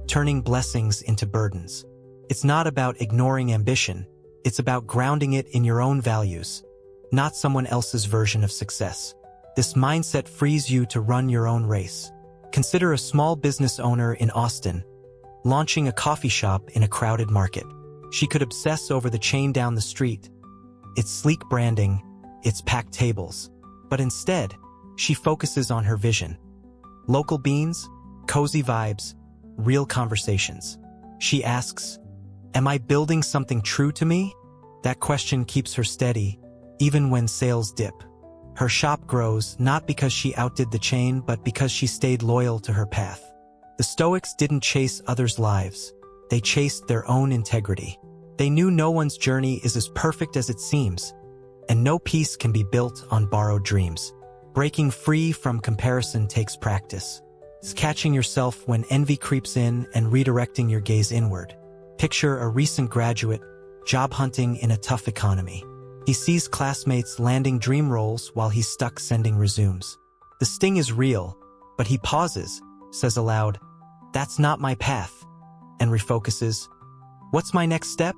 turning blessings into burdens. It's not about ignoring ambition. It's about grounding it in your own values, not someone else's version of success. This mindset frees you to run your own race. Consider a small business owner in Austin, launching a coffee shop in a crowded market. She could obsess over the chain down the street, its sleek branding, its packed tables. But instead, she focuses on her vision. Local beans, cozy vibes, real conversations. She asks, am I building something true to me? That question keeps her steady, even when sales dip. Her shop grows not because she outdid the chain, but because she stayed loyal to her path. The Stoics didn't chase others' lives. They chased their own integrity. They knew no one's journey is as perfect as it seems, and no peace can be built on borrowed dreams. Breaking free from comparison takes practice. It's catching yourself when envy creeps in and redirecting your gaze inward. Picture a recent graduate, job hunting in a tough economy. He sees classmates landing dream roles while he's stuck sending resumes. The sting is real, but he pauses, says aloud, that's not my path, and refocuses. What's my next step?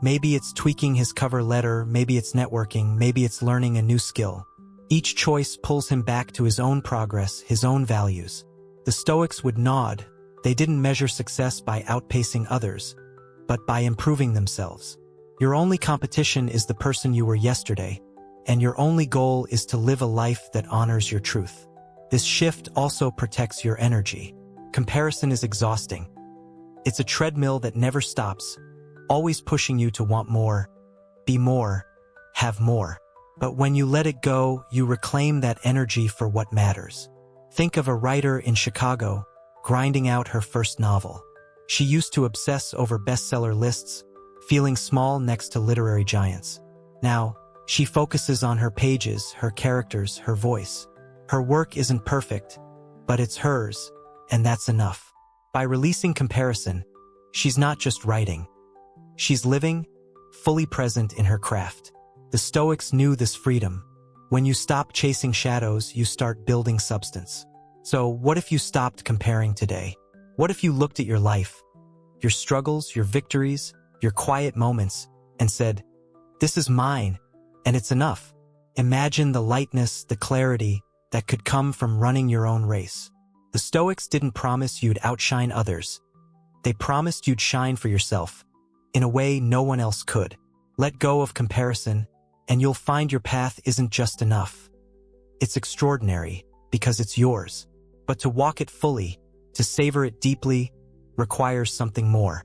Maybe it's tweaking his cover letter, maybe it's networking, maybe it's learning a new skill. Each choice pulls him back to his own progress, his own values. The Stoics would nod. They didn't measure success by outpacing others, but by improving themselves. Your only competition is the person you were yesterday, and your only goal is to live a life that honors your truth. This shift also protects your energy. Comparison is exhausting. It's a treadmill that never stops, always pushing you to want more, be more, have more. But when you let it go, you reclaim that energy for what matters. Think of a writer in Chicago, grinding out her first novel. She used to obsess over bestseller lists, feeling small next to literary giants. Now, she focuses on her pages, her characters, her voice. Her work isn't perfect, but it's hers, and that's enough. By releasing comparison, she's not just writing. She's living, fully present in her craft. The Stoics knew this freedom. When you stop chasing shadows, you start building substance. So what if you stopped comparing today? What if you looked at your life, your struggles, your victories, your quiet moments, and said, "This is mine, and it's enough"? Imagine the lightness, the clarity that could come from running your own race. The Stoics didn't promise you'd outshine others. They promised you'd shine for yourself, in a way no one else could. Let go of comparison, and you'll find your path isn't just enough. It's extraordinary, because it's yours. But to walk it fully, to savor it deeply, requires something more.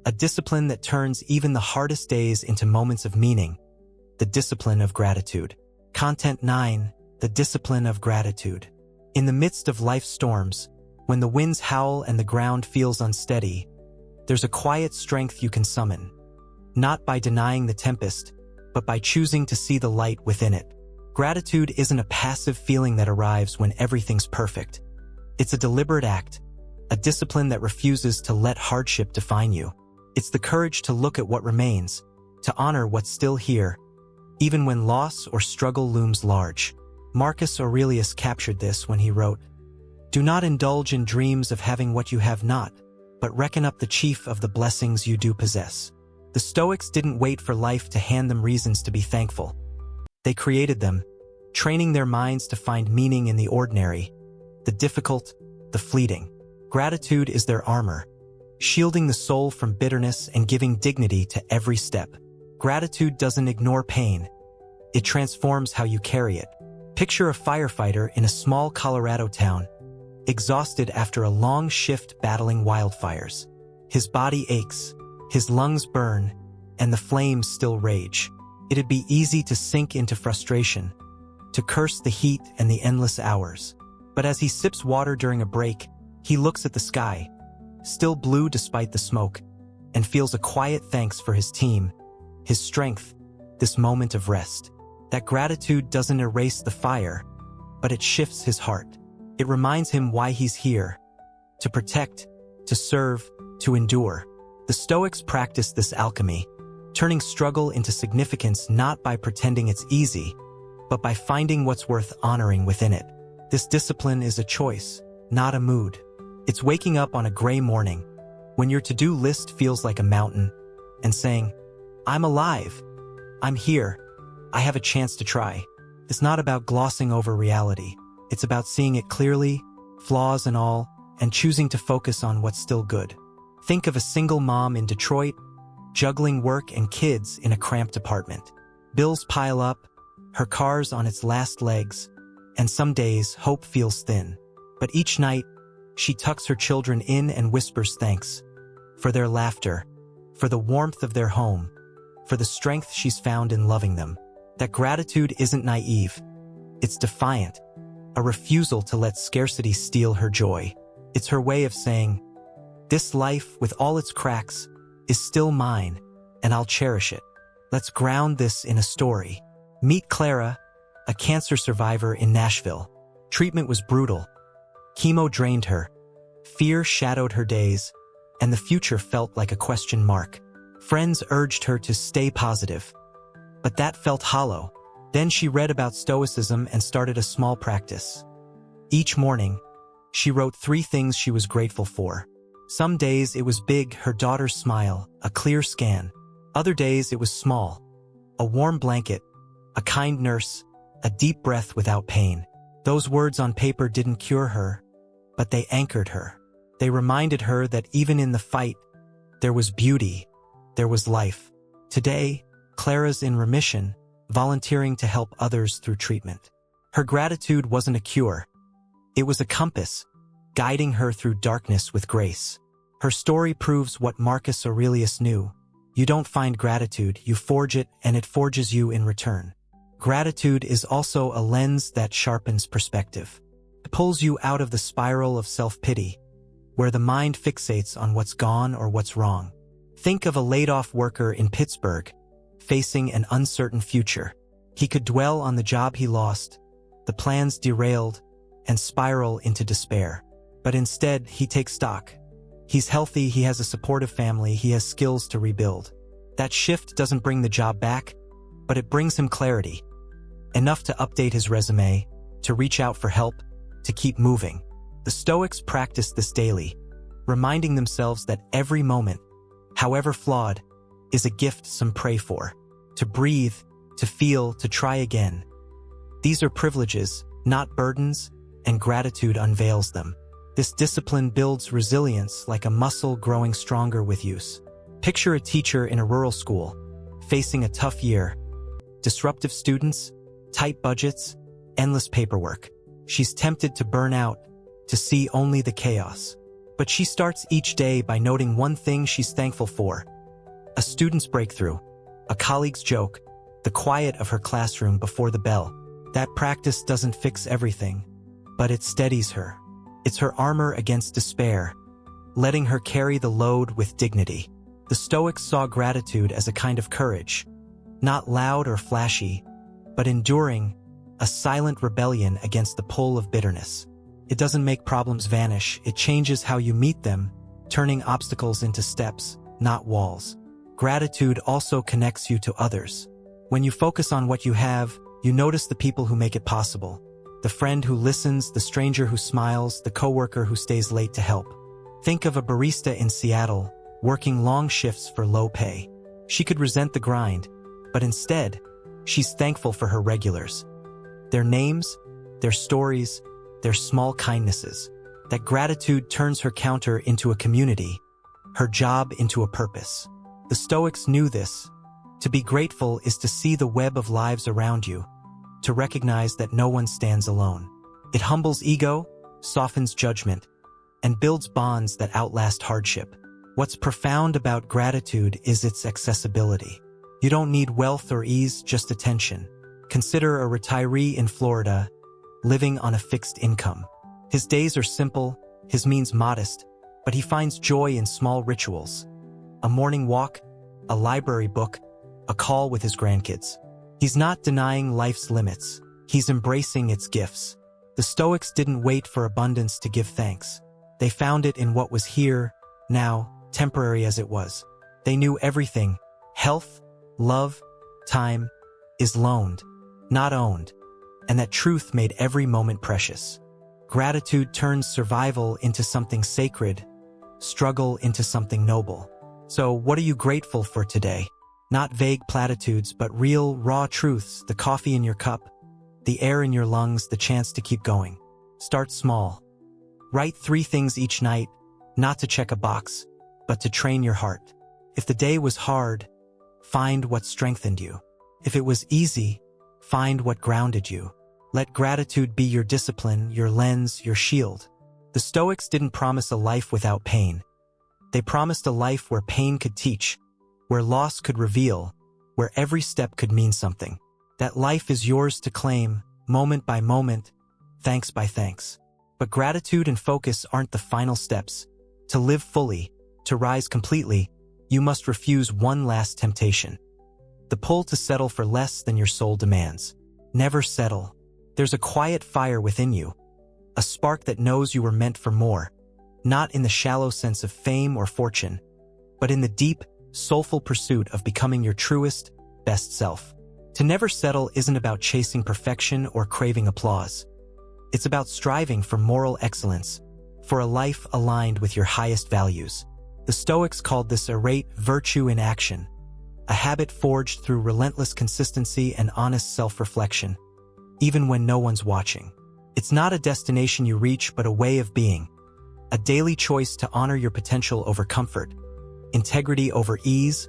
A discipline that turns even the hardest days into moments of meaning. The discipline of gratitude. Content 9. The discipline of gratitude. In the midst of life's storms, when the winds howl and the ground feels unsteady, there's a quiet strength you can summon. Not by denying the tempest, but by choosing to see the light within it. Gratitude isn't a passive feeling that arrives when everything's perfect. It's a deliberate act, a discipline that refuses to let hardship define you. It's the courage to look at what remains, to honor what's still here, even when loss or struggle looms large. Marcus Aurelius captured this when he wrote, "Do not indulge in dreams of having what you have not, but reckon up the chief of the blessings you do possess." The Stoics didn't wait for life to hand them reasons to be thankful. They created them, training their minds to find meaning in the ordinary, the difficult, the fleeting. Gratitude is their armor, shielding the soul from bitterness and giving dignity to every step. Gratitude doesn't ignore pain. It transforms how you carry it. Picture a firefighter in a small Colorado town, exhausted after a long shift battling wildfires. His body aches, his lungs burn, and the flames still rage. It'd be easy to sink into frustration, to curse the heat and the endless hours. But as he sips water during a break, he looks at the sky, still blue despite the smoke, and feels a quiet thanks for his team, his strength, this moment of rest. That gratitude doesn't erase the fire, but it shifts his heart. It reminds him why he's here, to protect, to serve, to endure. The Stoics practiced this alchemy, turning struggle into significance not by pretending it's easy, but by finding what's worth honoring within it. This discipline is a choice, not a mood. It's waking up on a gray morning, when your to-do list feels like a mountain, and saying, "I'm alive. I'm here. I have a chance to try." It's not about glossing over reality. It's about seeing it clearly, flaws and all, and choosing to focus on what's still good. Think of a single mom in Detroit, juggling work and kids in a cramped apartment. Bills pile up, her car's on its last legs, and some days hope feels thin. But each night, she tucks her children in and whispers thanks for their laughter, for the warmth of their home, for the strength she's found in loving them. That gratitude isn't naive. It's defiant, a refusal to let scarcity steal her joy. It's her way of saying, "This life, with all its cracks, is still mine, and I'll cherish it." Let's ground this in a story. Meet Clara, a cancer survivor in Nashville. Treatment was brutal. Chemo drained her. Fear shadowed her days, and the future felt like a question mark. Friends urged her to stay positive, but that felt hollow. Then she read about Stoicism and started a small practice. Each morning, she wrote 3 things she was grateful for. Some days it was big, her daughter's smile, a clear scan. Other days it was small, a warm blanket, a kind nurse, a deep breath without pain. Those words on paper didn't cure her, but they anchored her. They reminded her that even in the fight, there was beauty, there was life. Today, Clara's in remission, volunteering to help others through treatment. Her gratitude wasn't a cure. It was a compass, guiding her through darkness with grace. Her story proves what Marcus Aurelius knew. You don't find gratitude, you forge it, and it forges you in return. Gratitude is also a lens that sharpens perspective. It pulls you out of the spiral of self-pity, where the mind fixates on what's gone or what's wrong. Think of a laid-off worker in Pittsburgh, facing an uncertain future. He could dwell on the job he lost, the plans derailed, and spiral into despair. But instead, he takes stock. He's healthy, he has a supportive family, he has skills to rebuild. That shift doesn't bring the job back, but it brings him clarity. Enough to update his resume, to reach out for help, to keep moving. The Stoics practice this daily, reminding themselves that every moment, however flawed, is a gift some pray for. To breathe, to feel, to try again. These are privileges, not burdens, and gratitude unveils them. This discipline builds resilience like a muscle growing stronger with use. Picture a teacher in a rural school, facing a tough year. Disruptive students, tight budgets, endless paperwork. She's tempted to burn out, to see only the chaos. But she starts each day by noting one thing she's thankful for. A student's breakthrough, a colleague's joke, the quiet of her classroom before the bell. That practice doesn't fix everything, but it steadies her. It's her armor against despair, letting her carry the load with dignity. The Stoics saw gratitude as a kind of courage, not loud or flashy, but enduring, a silent rebellion against the pull of bitterness. It doesn't make problems vanish, it changes how you meet them, turning obstacles into steps, not walls. Gratitude also connects you to others. When you focus on what you have, you notice the people who make it possible. The friend who listens, the stranger who smiles, the coworker who stays late to help. Think of a barista in Seattle, working long shifts for low pay. She could resent the grind, but instead, she's thankful for her regulars. Their names, their stories, their small kindnesses. That gratitude turns her counter into a community, her job into a purpose. The Stoics knew this. To be grateful is to see the web of lives around you, to recognize that no one stands alone. It humbles ego, softens judgment, and builds bonds that outlast hardship. What's profound about gratitude is its accessibility. You don't need wealth or ease, just attention. Consider a retiree in Florida, living on a fixed income. His days are simple, his means modest, but he finds joy in small rituals. A morning walk, a library book, a call with his grandkids. He's not denying life's limits, he's embracing its gifts. The Stoics didn't wait for abundance to give thanks. They found it in what was here, now, temporary as it was. They knew everything, health, love, time, is loaned, not owned, and that truth made every moment precious. Gratitude turns survival into something sacred, struggle into something noble. So, what are you grateful for today? Not vague platitudes, but real, raw truths, the coffee in your cup, the air in your lungs, the chance to keep going. Start small. Write 3 things each night, not to check a box, but to train your heart. If the day was hard, find what strengthened you. If it was easy, find what grounded you. Let gratitude be your discipline, your lens, your shield. The Stoics didn't promise a life without pain. They promised a life where pain could teach, where loss could reveal, where every step could mean something. That life is yours to claim, moment by moment, thanks by thanks. But gratitude and focus aren't the final steps. To live fully, to rise completely, you must refuse one last temptation. The pull to settle for less than your soul demands. Never settle. There's a quiet fire within you, a spark that knows you were meant for more, not in the shallow sense of fame or fortune, but in the deep, soulful pursuit of becoming your truest, best self. To never settle isn't about chasing perfection or craving applause. It's about striving for moral excellence, for a life aligned with your highest values. The Stoics called this irate virtue in action, a habit forged through relentless consistency and honest self-reflection, even when no one's watching. It's not a destination you reach, but a way of being, a daily choice to honor your potential over comfort, integrity over ease,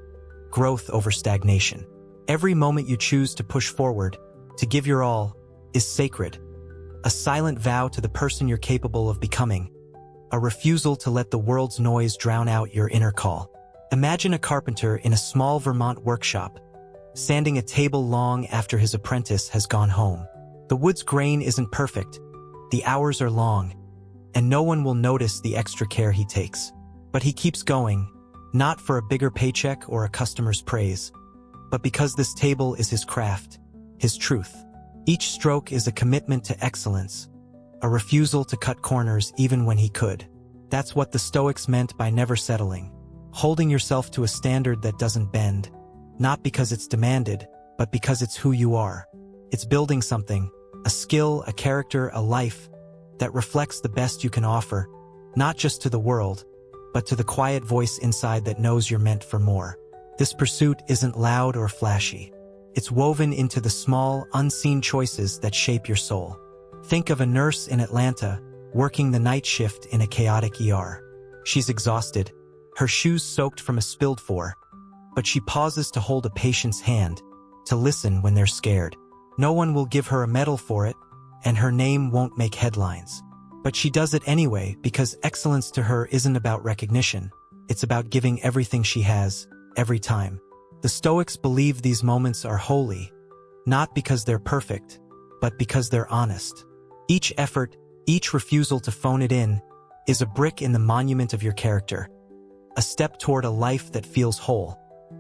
growth over stagnation. Every moment you choose to push forward, to give your all, is sacred. A silent vow to the person you're capable of becoming. A refusal to let the world's noise drown out your inner call. Imagine a carpenter in a small Vermont workshop, sanding a table long after his apprentice has gone home. The wood's grain isn't perfect, the hours are long, and no one will notice the extra care he takes. But he keeps going, not for a bigger paycheck or a customer's praise, but because this table is his craft, his truth. Each stroke is a commitment to excellence, a refusal to cut corners even when he could. That's what the Stoics meant by never settling, holding yourself to a standard that doesn't bend, not because it's demanded, but because it's who you are. It's building something, a skill, a character, a life, that reflects the best you can offer, not just to the world, but to the quiet voice inside that knows you're meant for more. This pursuit isn't loud or flashy. It's woven into the small, unseen choices that shape your soul. Think of a nurse in Atlanta, working the night shift in a chaotic ER. She's exhausted, her shoes soaked from a spilled floor, but she pauses to hold a patient's hand, to listen when they're scared. No one will give her a medal for it, and her name won't make headlines. But she does it anyway because excellence to her isn't about recognition. It's about giving everything she has, every time. The Stoics believe these moments are holy, not because they're perfect, but because they're honest. Each effort, each refusal to phone it in, is a brick in the monument of your character, a step toward a life that feels whole,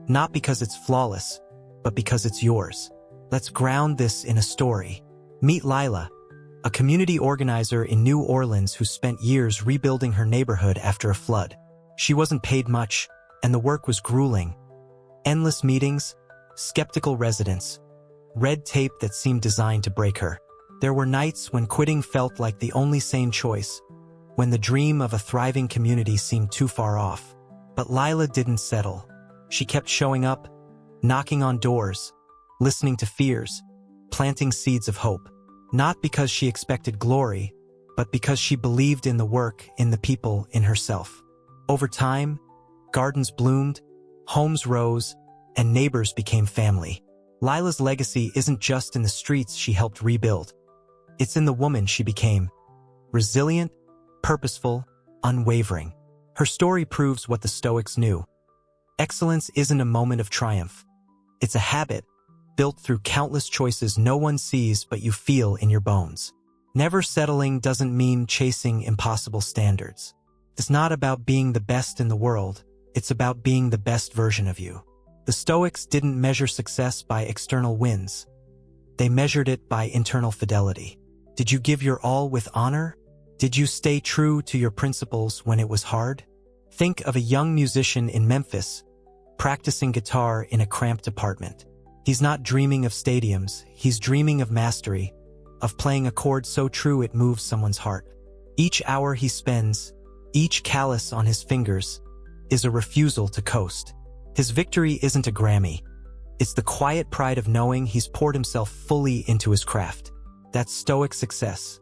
not because it's flawless, but because it's yours. Let's ground this in a story. Meet Lila, a community organizer in New Orleans who spent years rebuilding her neighborhood after a flood. She wasn't paid much, and the work was grueling. Endless meetings, skeptical residents, red tape that seemed designed to break her. There were nights when quitting felt like the only sane choice, when the dream of a thriving community seemed too far off. But Lila didn't settle. She kept showing up, knocking on doors, listening to fears, planting seeds of hope. Not because she expected glory, but because she believed in the work, in the people, in herself. Over time, gardens bloomed, homes rose, and neighbors became family. Lila's legacy isn't just in the streets she helped rebuild. It's in the woman she became. Resilient, purposeful, unwavering. Her story proves what the Stoics knew. Excellence isn't a moment of triumph. It's a habit, built through countless choices no one sees but you feel in your bones. Never settling doesn't mean chasing impossible standards. It's not about being the best in the world. It's about being the best version of you. The Stoics didn't measure success by external wins. They measured it by internal fidelity. Did you give your all with honor? Did you stay true to your principles when it was hard? Think of a young musician in Memphis, practicing guitar in a cramped apartment. He's not dreaming of stadiums, he's dreaming of mastery, of playing a chord so true it moves someone's heart. Each hour he spends, each callus on his fingers, is a refusal to coast. His victory isn't a Grammy. It's the quiet pride of knowing he's poured himself fully into his craft. That's Stoic success.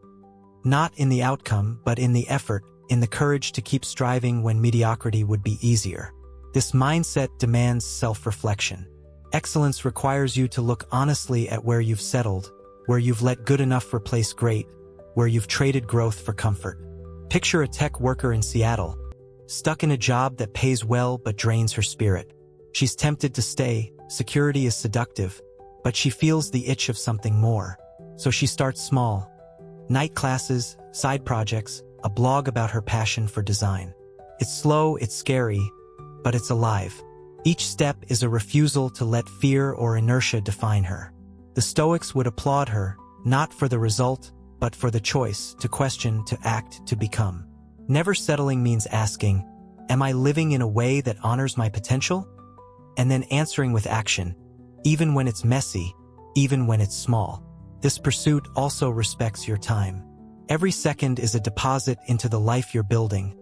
Not in the outcome, but in the effort, in the courage to keep striving when mediocrity would be easier. This mindset demands self-reflection. Excellence requires you to look honestly at where you've settled, where you've let good enough replace great, where you've traded growth for comfort. Picture a tech worker in Seattle, stuck in a job that pays well but drains her spirit. She's tempted to stay, security is seductive, but she feels the itch of something more. So she starts small. Night classes, side projects, a blog about her passion for design. It's slow, it's scary, but it's alive. Each step is a refusal to let fear or inertia define her. The Stoics would applaud her, not for the result, but for the choice, to question, to act, to become. Never settling means asking, am I living in a way that honors my potential? And then answering with action, even when it's messy, even when it's small. This pursuit also respects your time. Every second is a deposit into the life you're building,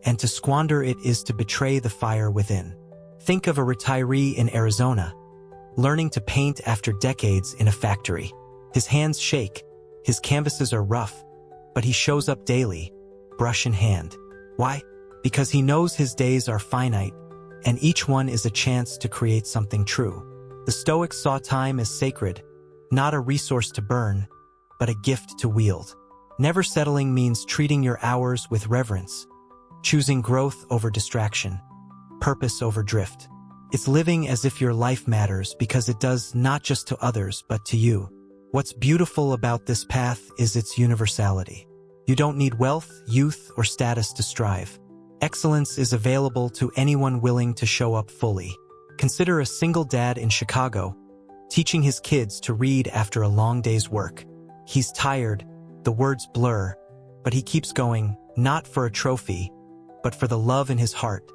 and to squander it is to betray the fire within. Think of a retiree in Arizona, learning to paint after decades in a factory. His hands shake, his canvases are rough, but he shows up daily, brush in hand. Why? Because he knows his days are finite, and each one is a chance to create something true. The Stoics saw time as sacred, not a resource to burn, but a gift to wield. Never settling means treating your hours with reverence, choosing growth over distraction, purpose over drift. It's living as if your life matters because it does, not just to others, but to you. What's beautiful about this path is its universality. You don't need wealth, youth, or status to strive. Excellence is available to anyone willing to show up fully. Consider a single dad in Chicago, teaching his kids to read after a long day's work. He's tired, the words blur, but he keeps going, not for a trophy, but for the love in his heart,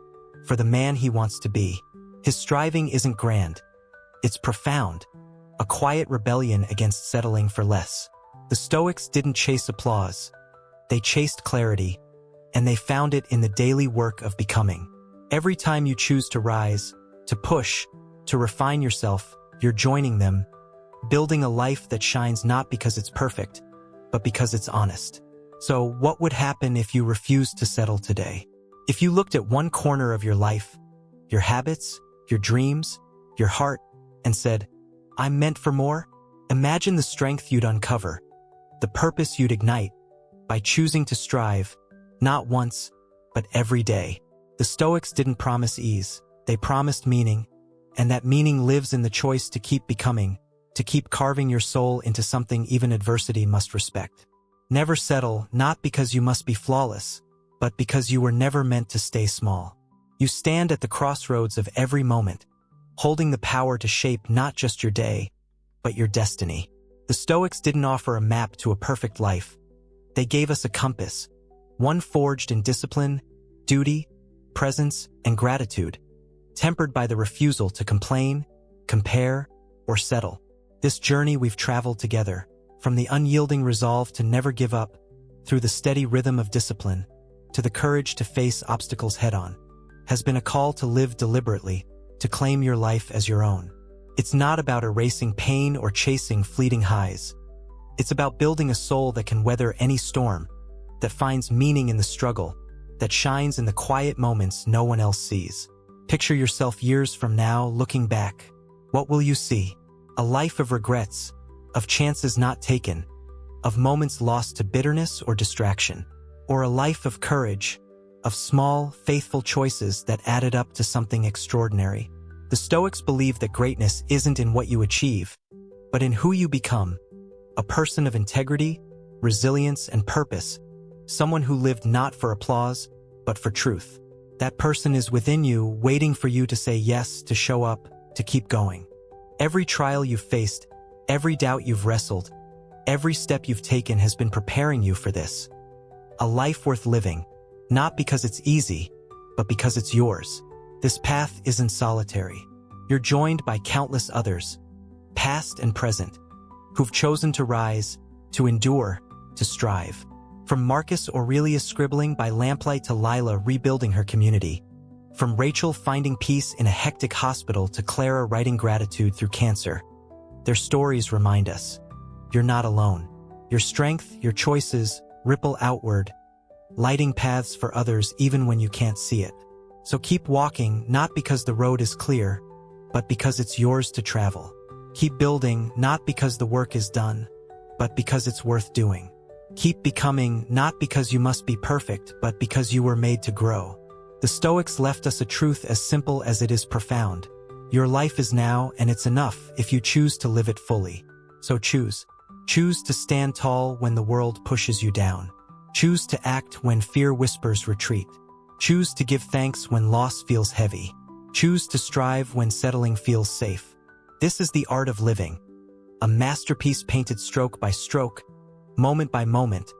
for the man he wants to be. His striving isn't grand. It's profound, a quiet rebellion against settling for less. The Stoics didn't chase applause. They chased clarity, and they found it in the daily work of becoming. Every time you choose to rise, to push, to refine yourself, you're joining them, building a life that shines not because it's perfect, but because it's honest. So what would happen if you refused to settle today? If you looked at one corner of your life, your habits, your dreams, your heart, and said, I'm meant for more? Imagine the strength you'd uncover, the purpose you'd ignite, by choosing to strive, not once, but every day. The Stoics didn't promise ease, they promised meaning, and that meaning lives in the choice to keep becoming, to keep carving your soul into something even adversity must respect. Never settle, not because you must be flawless, but because you were never meant to stay small. You stand at the crossroads of every moment, holding the power to shape not just your day, but your destiny. The Stoics didn't offer a map to a perfect life. They gave us a compass, one forged in discipline, duty, presence, and gratitude, tempered by the refusal to complain, compare, or settle. This journey we've traveled together, from the unyielding resolve to never give up, through the steady rhythm of discipline, to the courage to face obstacles head-on, has been a call to live deliberately, to claim your life as your own. It's not about erasing pain or chasing fleeting highs. It's about building a soul that can weather any storm, that finds meaning in the struggle, that shines in the quiet moments no one else sees. Picture yourself years from now looking back. What will you see? A life of regrets, of chances not taken, of moments lost to bitterness or distraction, or a life of courage, of small, faithful choices that added up to something extraordinary. The Stoics believe that greatness isn't in what you achieve, but in who you become, a person of integrity, resilience, and purpose, someone who lived not for applause, but for truth. That person is within you, waiting for you to say yes, to show up, to keep going. Every trial you've faced, every doubt you've wrestled, every step you've taken has been preparing you for this. A life worth living, not because it's easy, but because it's yours. This path isn't solitary. You're joined by countless others, past and present, who've chosen to rise, to endure, to strive. From Marcus Aurelius scribbling by lamplight to Lila rebuilding her community. From Rachel finding peace in a hectic hospital to Clara writing gratitude through cancer. Their stories remind us, you're not alone. Your strength, your choices, ripple outward, lighting paths for others even when you can't see it. So keep walking, not because the road is clear, but because it's yours to travel. Keep building, not because the work is done, but because it's worth doing. Keep becoming, not because you must be perfect, but because you were made to grow. The Stoics left us a truth as simple as it is profound. Your life is now, and it's enough if you choose to live it fully. So choose. Choose to stand tall when the world pushes you down. Choose to act when fear whispers retreat. Choose to give thanks when loss feels heavy. Choose to strive when settling feels safe. This is the art of living. A masterpiece painted stroke by stroke, moment by moment,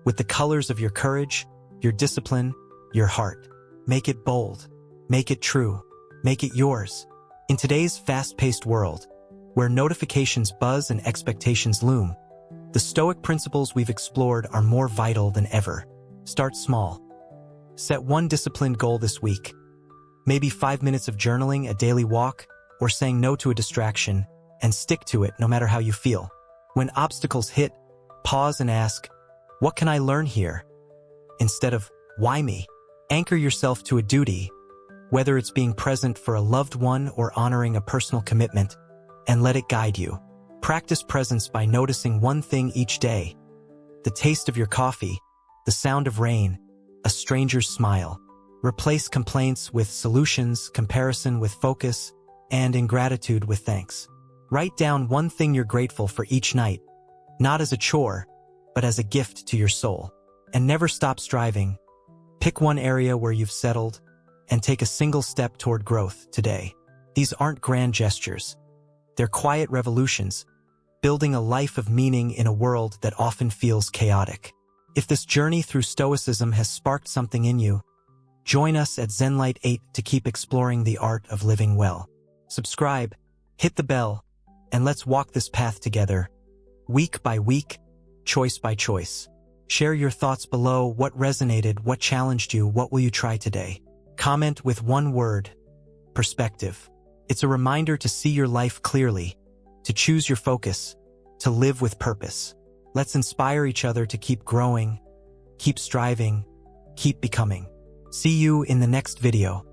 with the colors of your courage, your discipline, your heart. Make it bold. Make it true. Make it yours. In today's fast-paced world, where notifications buzz and expectations loom, the Stoic principles we've explored are more vital than ever. Start small. Set one disciplined goal this week. Maybe 5 minutes of journaling, a daily walk, or saying no to a distraction, and stick to it no matter how you feel. When obstacles hit, pause and ask, what can I learn here? Instead of, why me? Anchor yourself to a duty, whether it's being present for a loved one or honoring a personal commitment, and let it guide you. Practice presence by noticing one thing each day. The taste of your coffee, the sound of rain, a stranger's smile. Replace complaints with solutions, comparison with focus, and ingratitude with thanks. Write down one thing you're grateful for each night, not as a chore, but as a gift to your soul. And never stop striving. Pick one area where you've settled, and take a single step toward growth today. These aren't grand gestures. They're quiet revolutions, building a life of meaning in a world that often feels chaotic. If this journey through Stoicism has sparked something in you, join us at ZenLight 8 to keep exploring the art of living well. Subscribe, hit the bell, and let's walk this path together, week by week, choice by choice. Share your thoughts below. What resonated, what challenged you, what will you try today? Comment with one word: perspective. It's a reminder to see your life clearly, to choose your focus, to live with purpose. Let's inspire each other to keep growing, keep striving, keep becoming. See you in the next video.